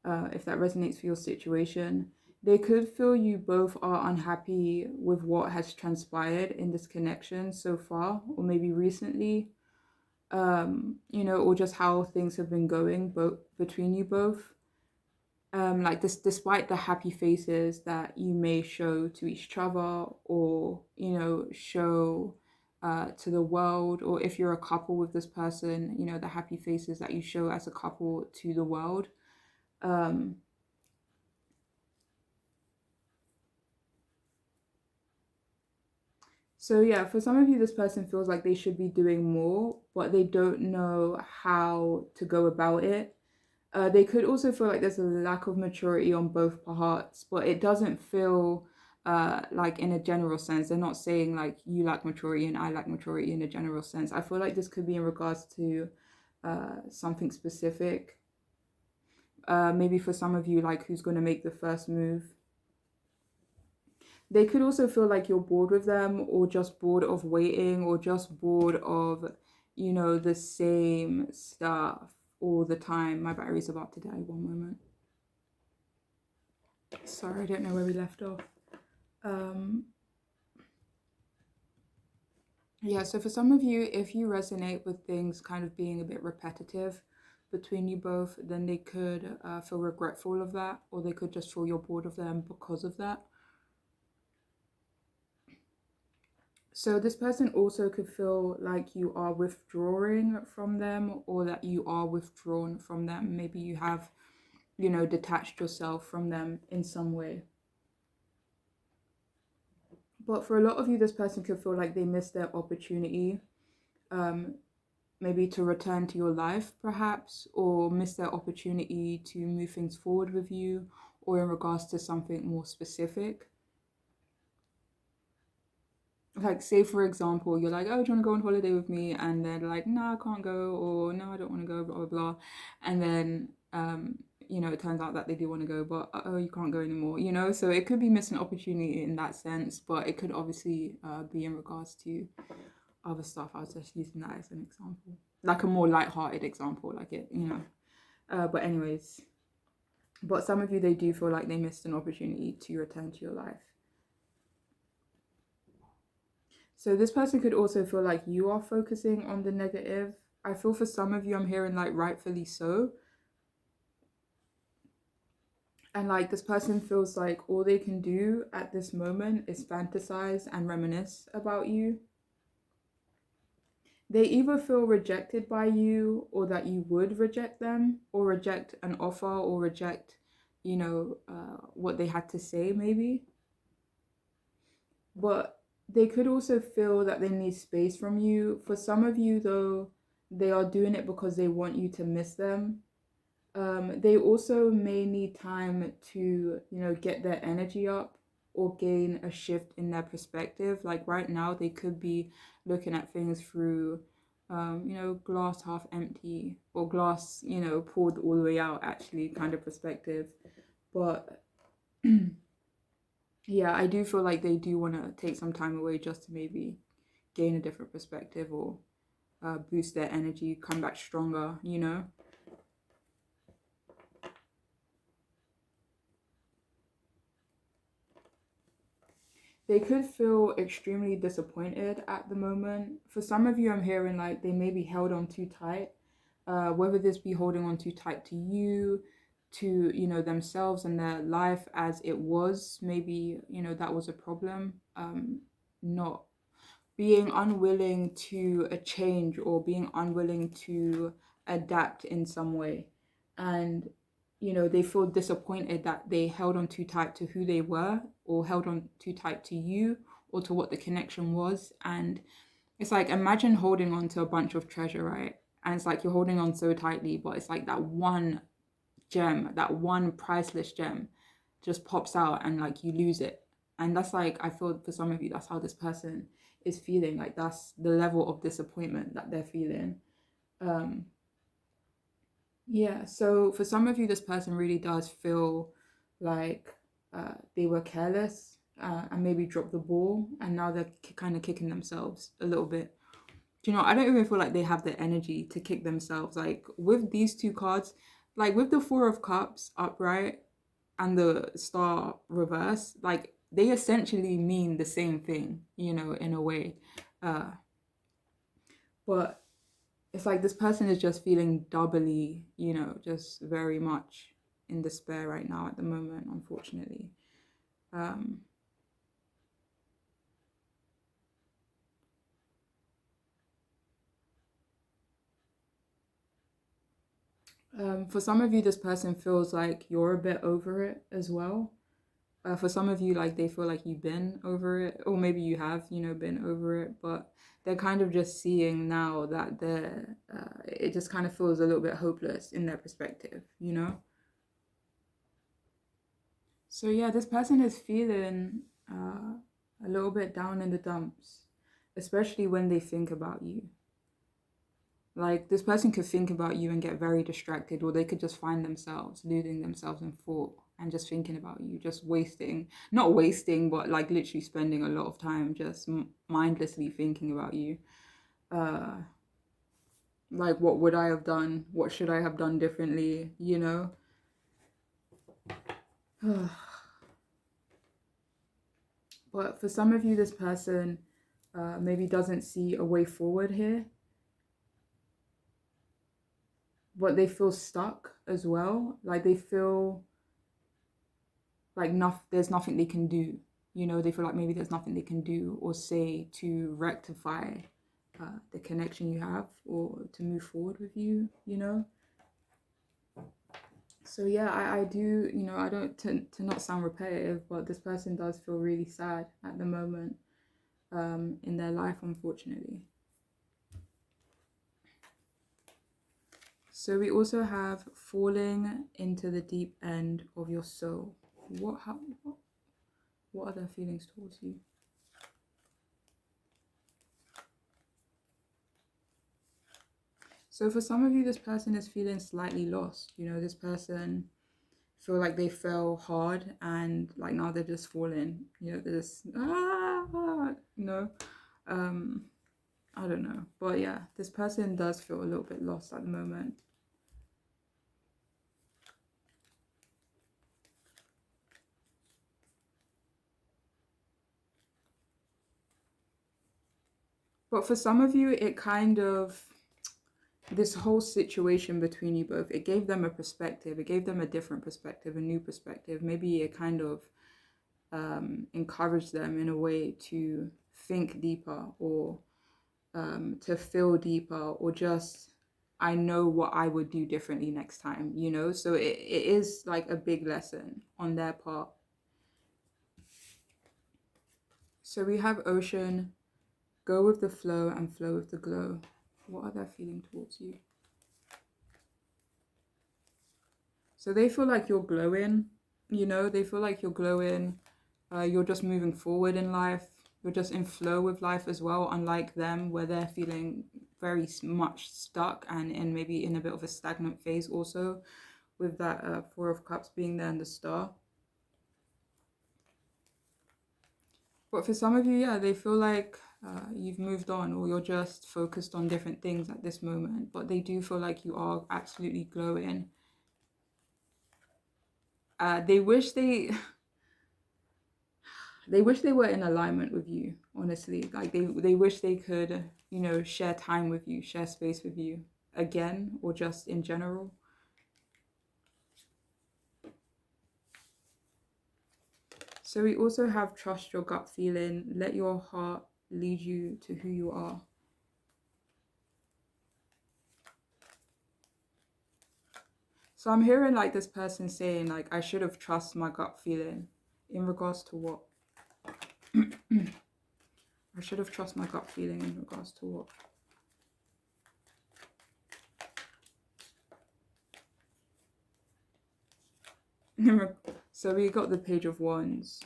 If that resonates for your situation, they could feel you both are unhappy with what has transpired in this connection so far, or maybe recently, or just how things have been going both between you both. Like this, despite the happy faces that you may show to each other, or show to the world, or if you're a couple with this person, the happy faces that you show as a couple to the world. Um, So yeah, for some of you, this person feels like they should be doing more, but they don't know how to go about it. They could also feel like there's a lack of maturity on both parts, but it doesn't feel like in a general sense. They're not saying like you lack maturity and I lack maturity in a general sense. I feel like this could be in regards to something specific. Maybe for some of you, like who's going to make the first move. They could also feel like you're bored with them, or just bored of waiting, or just bored of, the same stuff all the time. My battery's about to die. One moment. Sorry, I don't know where we left off. Um, yeah, so for some of you, if you resonate with things kind of being a bit repetitive between you both, then they could feel regretful of that, or they could just feel you're bored of them because of that. So this person also could feel like you are withdrawing from them, or that you are withdrawn from them. Maybe you have, detached yourself from them in some way. But for a lot of you, this person could feel like they missed their opportunity, um, maybe to return to your life, perhaps, or miss their opportunity to move things forward with you, or in regards to something more specific. Like, say for example, you're like, oh, do you want to go on holiday with me? And they're like, no, I can't go, or no, I don't want to go, blah blah blah. And then it turns out that they do want to go, but oh, you can't go anymore, so it could be missing opportunity in that sense, but it could obviously be in regards to other stuff. I was just using that as an example, like a more light-hearted example, like it, but anyways, but some of you, they do feel like they missed an opportunity to return to your life. So this person could also feel like you are focusing on the negative. I feel for some of you, I'm hearing like rightfully so. And like this person feels like all they can do at this moment is fantasize and reminisce about you. They either feel rejected by you, or that you would reject them, or reject an offer, or reject, what they had to say maybe. But they could also feel that they need space from you. For some of you, though, they are doing it because they want you to miss them. They also may need time to, get their energy up, or gain a shift in their perspective. Like right now, they could be looking at things through, glass half empty, or glass, poured all the way out, actually, kind of perspective. But yeah, I do feel like they do want to take some time away just to maybe gain a different perspective, or boost their energy, come back stronger, They could feel extremely disappointed at the moment. For some of you, I'm hearing like they may be held on too tight, whether this be holding on too tight to you, to, themselves and their life as it was. Maybe, that was a problem. Not being unwilling to a change, or being unwilling to adapt in some way. And they feel disappointed that they held on too tight to who they were, or held on too tight to you, or to what the connection was. And it's like, imagine holding on to a bunch of treasure, right? And it's like you're holding on so tightly, but it's like that one gem, that one priceless gem just pops out, and like you lose it. And that's like, I feel for some of you, that's how this person is feeling. Like that's the level of disappointment that they're feeling. um yeah, so for some of you, this person really does feel like they were careless and maybe dropped the ball, and now they're kind of kicking themselves a little bit. Do you know, I don't even feel like they have the energy to kick themselves. Like with these two cards, like with the Four of Cups upright and the Star reverse, like they essentially mean the same thing, you know, in a way. Uh, but it's like this person is just feeling doubly, you know, just very much in despair right now at the moment, unfortunately. Um, for some of you, this person feels like you're a bit over it as well. For some of you, like they feel like you've been over it, or maybe you have, you know, been over it, but they're kind of just seeing now that it just kind of feels a little bit hopeless in their perspective, you know? So yeah, this person is feeling a little bit down in the dumps, especially when they think about you. Like this person could think about you and get very distracted, or they could just find themselves losing themselves in thought and just thinking about you, just wasting, not wasting, but like literally spending a lot of time just mindlessly thinking about you. Uh, like what would I have done? What should I have done differently? You know? But for some of you, this person maybe doesn't see a way forward here, but they feel stuck as well. Like they feel like there's nothing they can do. You know, they feel like maybe there's nothing they can do or say to rectify the connection you have or to move forward with you, you know? So yeah, I do, you know, I don't, to not sound repetitive, but this person does feel really sad at the moment in their life, unfortunately. So we also have falling into the deep end of your soul. What are their feelings towards you? So for some of you, this person is feeling slightly lost. You know, this person feel like they fell hard and like now they're just falling. You know, they're just you know. Um, I don't know, but yeah, this person does feel a little bit lost at the moment. But for some of you, it kind of, this whole situation between you both, it gave them a perspective. It gave them a different perspective, a new perspective. Maybe it kind of encouraged them in a way to think deeper or to feel deeper or just, I know what I would do differently next time, you know? So it is like a big lesson on their part. So we have ocean, go with the flow and flow with the glow. What are they feeling towards you? So they feel like you're glowing, you know, they feel like you're glowing. You're just moving forward in life. You're just in flow with life as well, unlike them, where they're feeling very much stuck and maybe in a bit of a stagnant phase also, with that Four of Cups being there and the Star. But for some of you, yeah, they feel like you've moved on or you're just focused on different things at this moment. But they do feel like you are absolutely glowing. They wish they were in alignment with you, honestly. Like they wish they could, you know, share time with you, share space with you again, or just in general. So we also have trust your gut feeling, let your heart lead you to who you are. So I'm hearing like this person saying like, I should have trusted my gut feeling. In regards to what? I should have trusted my gut feeling in regards to what? So we got the Page of Wands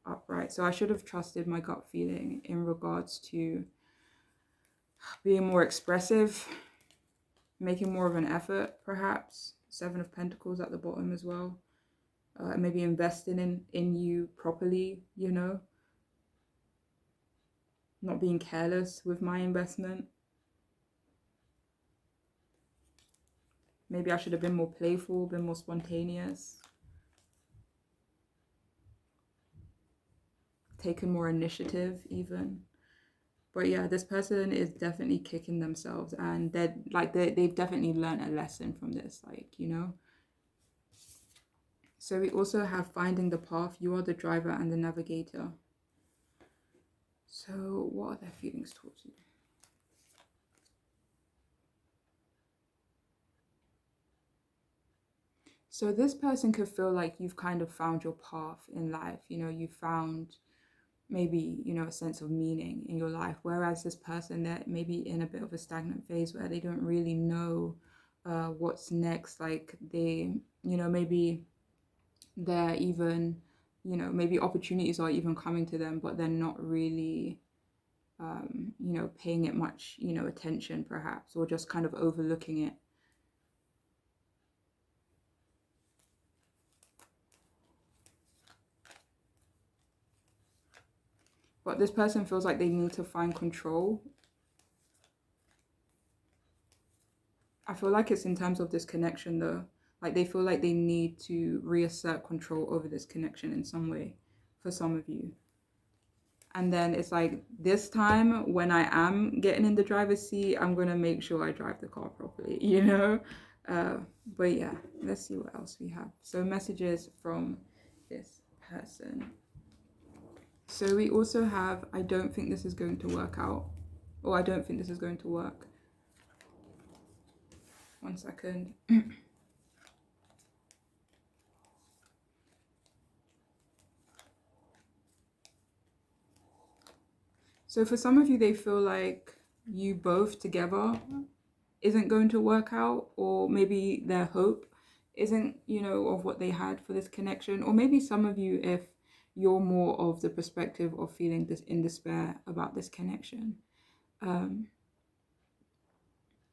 upright. So I should have trusted my gut feeling in regards to being more expressive, making more of an effort, perhaps. Seven of Pentacles at the bottom as well. maybe investing in you properly, you know, not being careless with my investment. Maybe I should have been more playful, been more spontaneous, taken more initiative even. But yeah, this person is definitely kicking themselves, and they've definitely learned a lesson from this, like, you know. So we also have finding the path. You are the driver and the navigator. So what are their feelings towards you? So this person could feel like you've kind of found your path in life. You know, you found maybe, you know, a sense of meaning in your life. Whereas this person, they're maybe in a bit of a stagnant phase where they don't really know what's next. Like they, you know, maybe they're even, you know, maybe opportunities are even coming to them, but they're not really, you know, paying it much, you know, attention perhaps, or just kind of overlooking it. But this person feels like they need to find control. I feel like it's in terms of this connection though. Like they feel like they need to reassert control over this connection in some way for some of you. And then it's like this time when I am getting in the driver's seat, I'm going to make sure I drive the car properly, you know? But yeah, let's see what else we have. So messages from this person. So we also have, I don't think this is going to work out. Or I don't think this is going to work. One second. So for some of you, they feel like you both together isn't going to work out, or maybe their hope isn't, you know, of what they had for this connection. Or maybe some of you, if you're more of the perspective of feeling this in despair about this connection.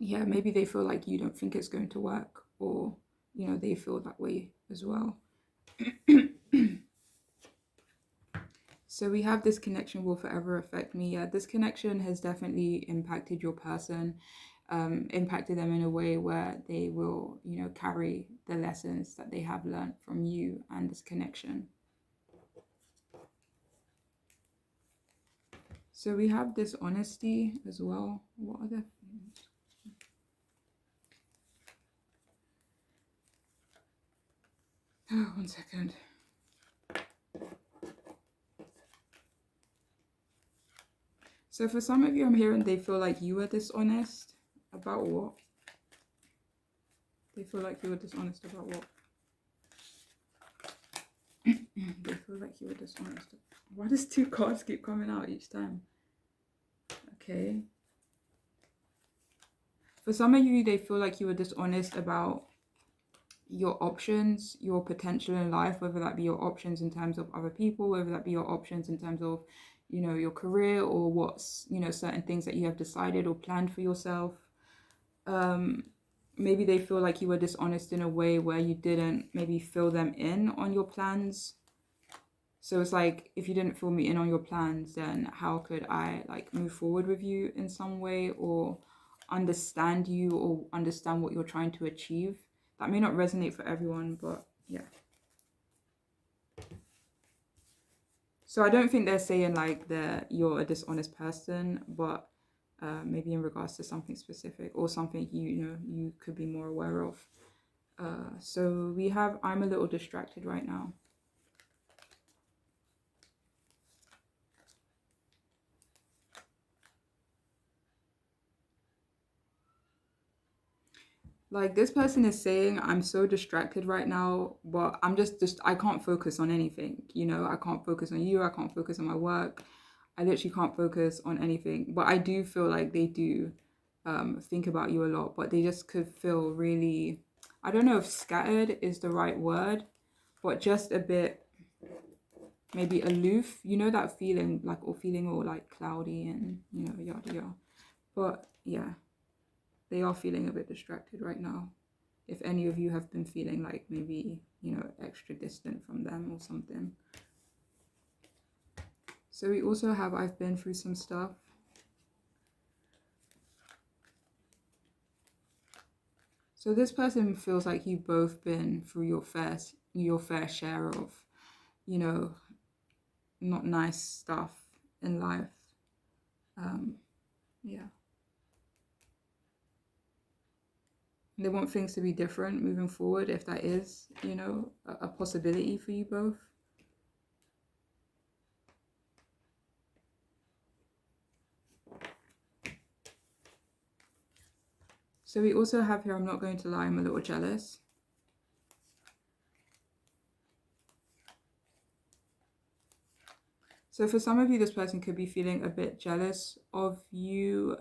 Yeah, maybe they feel like you don't think it's going to work, or, you know, they feel that way as well. So we have this connection will forever affect me. Yeah, this connection has definitely impacted your person, impacted them in a way where they will, you know, carry the lessons that they have learned from you and this connection. So we have this honesty as well. What are the feelings? Oh, one second. So for some of you, I'm hearing they feel like you are dishonest about what? They feel like you were dishonest about what? They feel like you were dishonest. Why does 2 cards keep coming out each time? Okay. For some of you, they feel like you were dishonest about your options, your potential in life, whether that be your options in terms of other people, whether that be your options in terms of, you know, your career, or what's, you know, certain things that you have decided or planned for yourself. Maybe they feel like you were dishonest in a way where you didn't maybe fill them in on your plans. So it's like, if you didn't fill me in on your plans, then how could I like move forward with you in some way, or understand you, or understand what you're trying to achieve? That may not resonate for everyone, but yeah. So I don't think they're saying like that you're a dishonest person, but maybe in regards to something specific, or something you know you could be more aware of. So we have, I'm a little distracted right now. Like this person is saying, I'm so distracted right now, but I'm just I can't focus on anything. You know, I can't focus on you. I can't focus on my work. I literally can't focus on anything. But I do feel like they do think about you a lot, but they just could feel really, I don't know if scattered is the right word, but just a bit maybe aloof. You know, that feeling like, or feeling all like cloudy and, you know, yada yada. But yeah, they are feeling a bit distracted right now. if any of you have been feeling like maybe, extra distant from them or something. So we also have I've been through some stuff. So this person feels like you've both been through your fair share of, not nice stuff in life. Yeah. They want things to be different moving forward, if that is, a possibility for you both. So we also have here, I'm not going to lie, I'm a little jealous. So for some of you, this person could be feeling a bit jealous of you.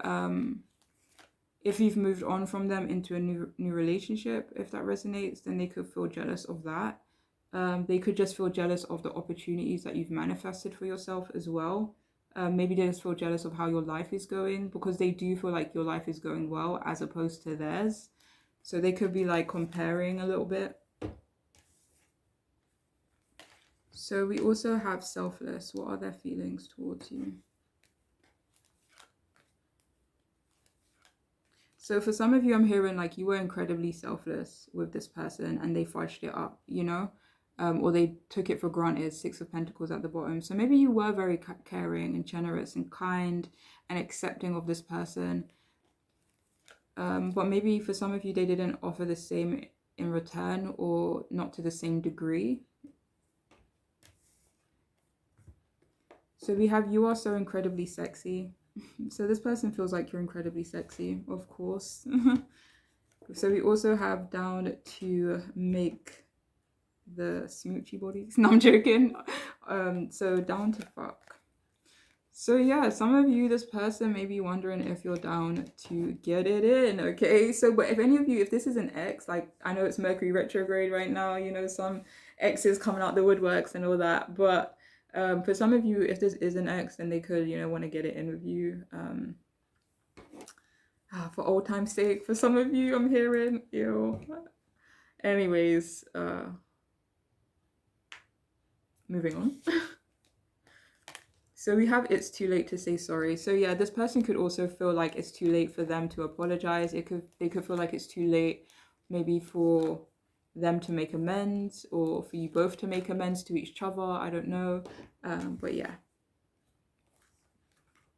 If you've moved on from them into a new relationship, if that resonates, then they could feel jealous of that. They could just feel jealous of the opportunities that you've manifested for yourself as well. Maybe they just feel jealous of how your life is going, because they do feel like your life is going well as opposed to theirs. So they could be like comparing a little bit. So we also have selfless. What are their feelings towards you? So for some of you, I'm hearing like you were incredibly selfless with this person and they fudged it up, or they took it for granted. 6 of Pentacles at the bottom. So maybe you were very caring and generous and kind and accepting of this person. But maybe for some of you, they didn't offer the same in return, or not to the same degree. So we have you are so incredibly sexy. So this person feels like you're incredibly sexy, of course. So we also have down to make the smoochy bodies. No, I'm joking. So down to fuck. So yeah, some of you, this person may be wondering if you're down to get it in, okay? So, but if any of you, if this is an ex, like I know it's Mercury retrograde right now, some exes coming out the woodworks and all that, but for some of you, if this is an ex, then they could, want to get it in with you. For old time's sake, for some of you, I'm hearing, Anyways, moving on. So we have it's too late to say sorry. So yeah, this person could also feel like it's too late for them to apologize. They could feel like it's too late maybe for them to make amends, or for you both to make amends to each other. I don't know. But yeah.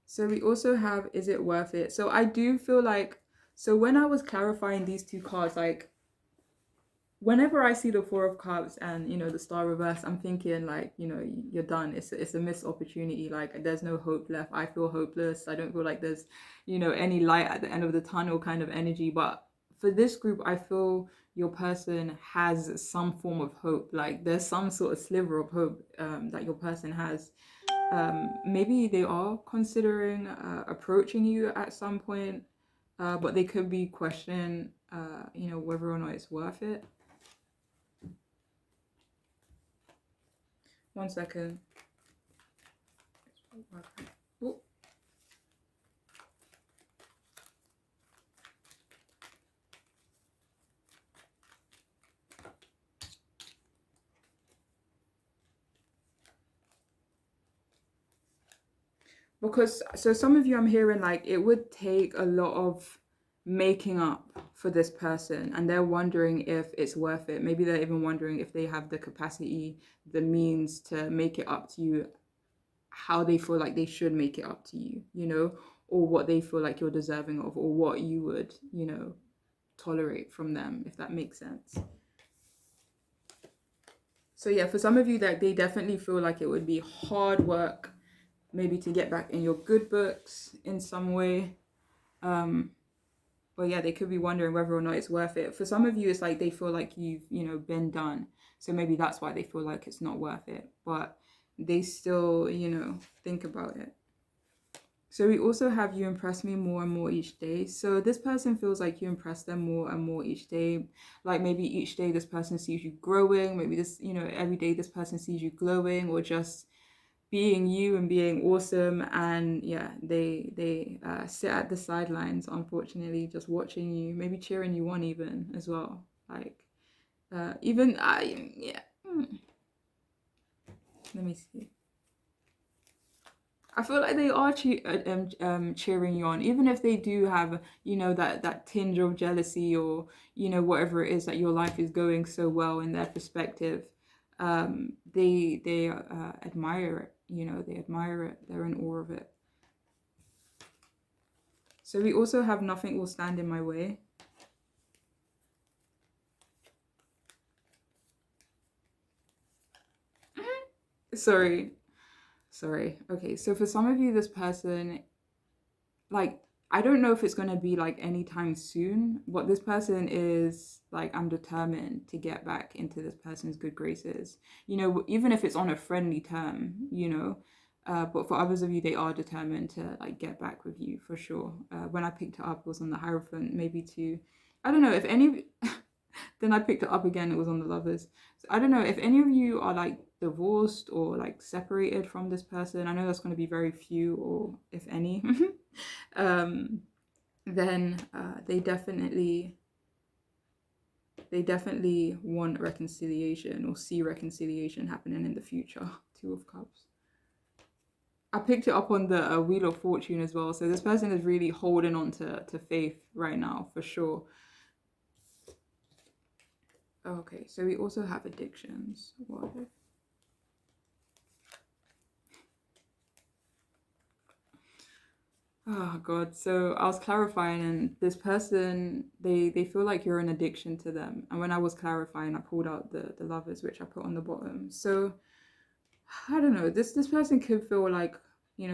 So we also have, is it worth it? So I do feel like, so when I was clarifying these two cards, like whenever I see the 4 of Cups and, the Star reverse, I'm thinking like, you're done. It's a missed opportunity. Like there's no hope left. I feel hopeless. I don't feel like there's, any light at the end of the tunnel kind of energy. But for this group, I feel your person has some form of hope. Like there's some sort of sliver of hope that your person has. Maybe they are considering approaching you at some point, but they could be questioning, whether or not it's worth it. One second. Oh. Because so some of you, I'm hearing like it would take a lot of making up for this person, and they're wondering if it's worth it. Maybe they're even wondering if they have the capacity, the means to make it up to you, how they feel like they should make it up to you, or what they feel like you're deserving of, or what you would, tolerate from them, if that makes sense. So yeah, for some of you, that they definitely feel like it would be hard work maybe to get back in your good books in some way. But yeah, they could be wondering whether or not it's worth it. For some of you, it's like they feel like you've, been done. So maybe that's why they feel like it's not worth it. But they still, think about it. So we also have you impress me more and more each day. So this person feels like you impress them more and more each day. Like maybe each day this person sees you growing. Maybe this, every day this person sees you glowing, or just being you and being awesome. And yeah, they sit at the sidelines, unfortunately, just watching you, maybe cheering you on even as well. Like, even I, yeah. Let me see. I feel like they are cheering you on, even if they do have, that tinge of jealousy, or, whatever it is, that your life is going so well in their perspective. They admire it. They admire it. They're in awe of it. So we also have nothing will stand in my way. Sorry. Okay, so for some of you, this person, like, I don't know if it's going to be like anytime soon, but this person is like, I'm determined to get back into this person's good graces, even if it's on a friendly term, but for others of you, they are determined to like get back with you for sure. When I picked it up, it was on the Hierophant, maybe to, I don't know if any, then I picked it up again, it was on the Lovers. So I don't know if any of you are like divorced or like separated from this person. I know that's going to be very few, or if any. um, then they definitely want reconciliation, or see reconciliation happening in the future. Two of Cups. I picked it up on the Wheel of Fortune as well. So this person is really holding on to faith right now, for sure. Okay, so we also have addictions. What are they? Oh God. So I was clarifying, and this person, they feel like you're an addiction to them. And when I was clarifying, I pulled out the Lovers, which I put on the bottom. So I don't know. This person could feel like,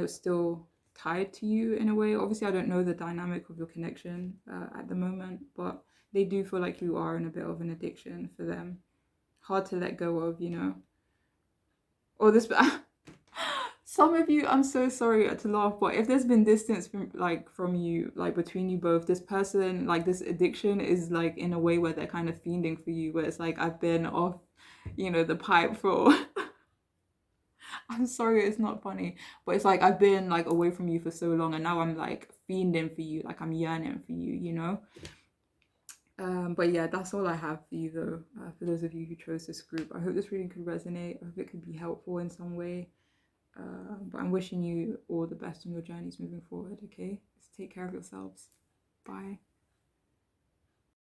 still tied to you in a way. Obviously, I don't know the dynamic of your connection at the moment, but they do feel like you are in a bit of an addiction for them. Hard to let go of. Or this some of you, I'm so sorry to laugh, but if there's been distance from you, like between you both, this person, like this addiction is like in a way where they're kind of fiending for you, where it's like, I've been off, the pipe for I'm sorry, it's not funny, but it's like, I've been like away from you for so long, and now I'm like fiending for you, like I'm yearning for you. But yeah, that's all I have for you though. For those of you who chose this group, I hope this reading could resonate. I hope it could be helpful in some way. But I'm wishing you all the best on your journeys moving forward, okay? So take care of yourselves. Bye.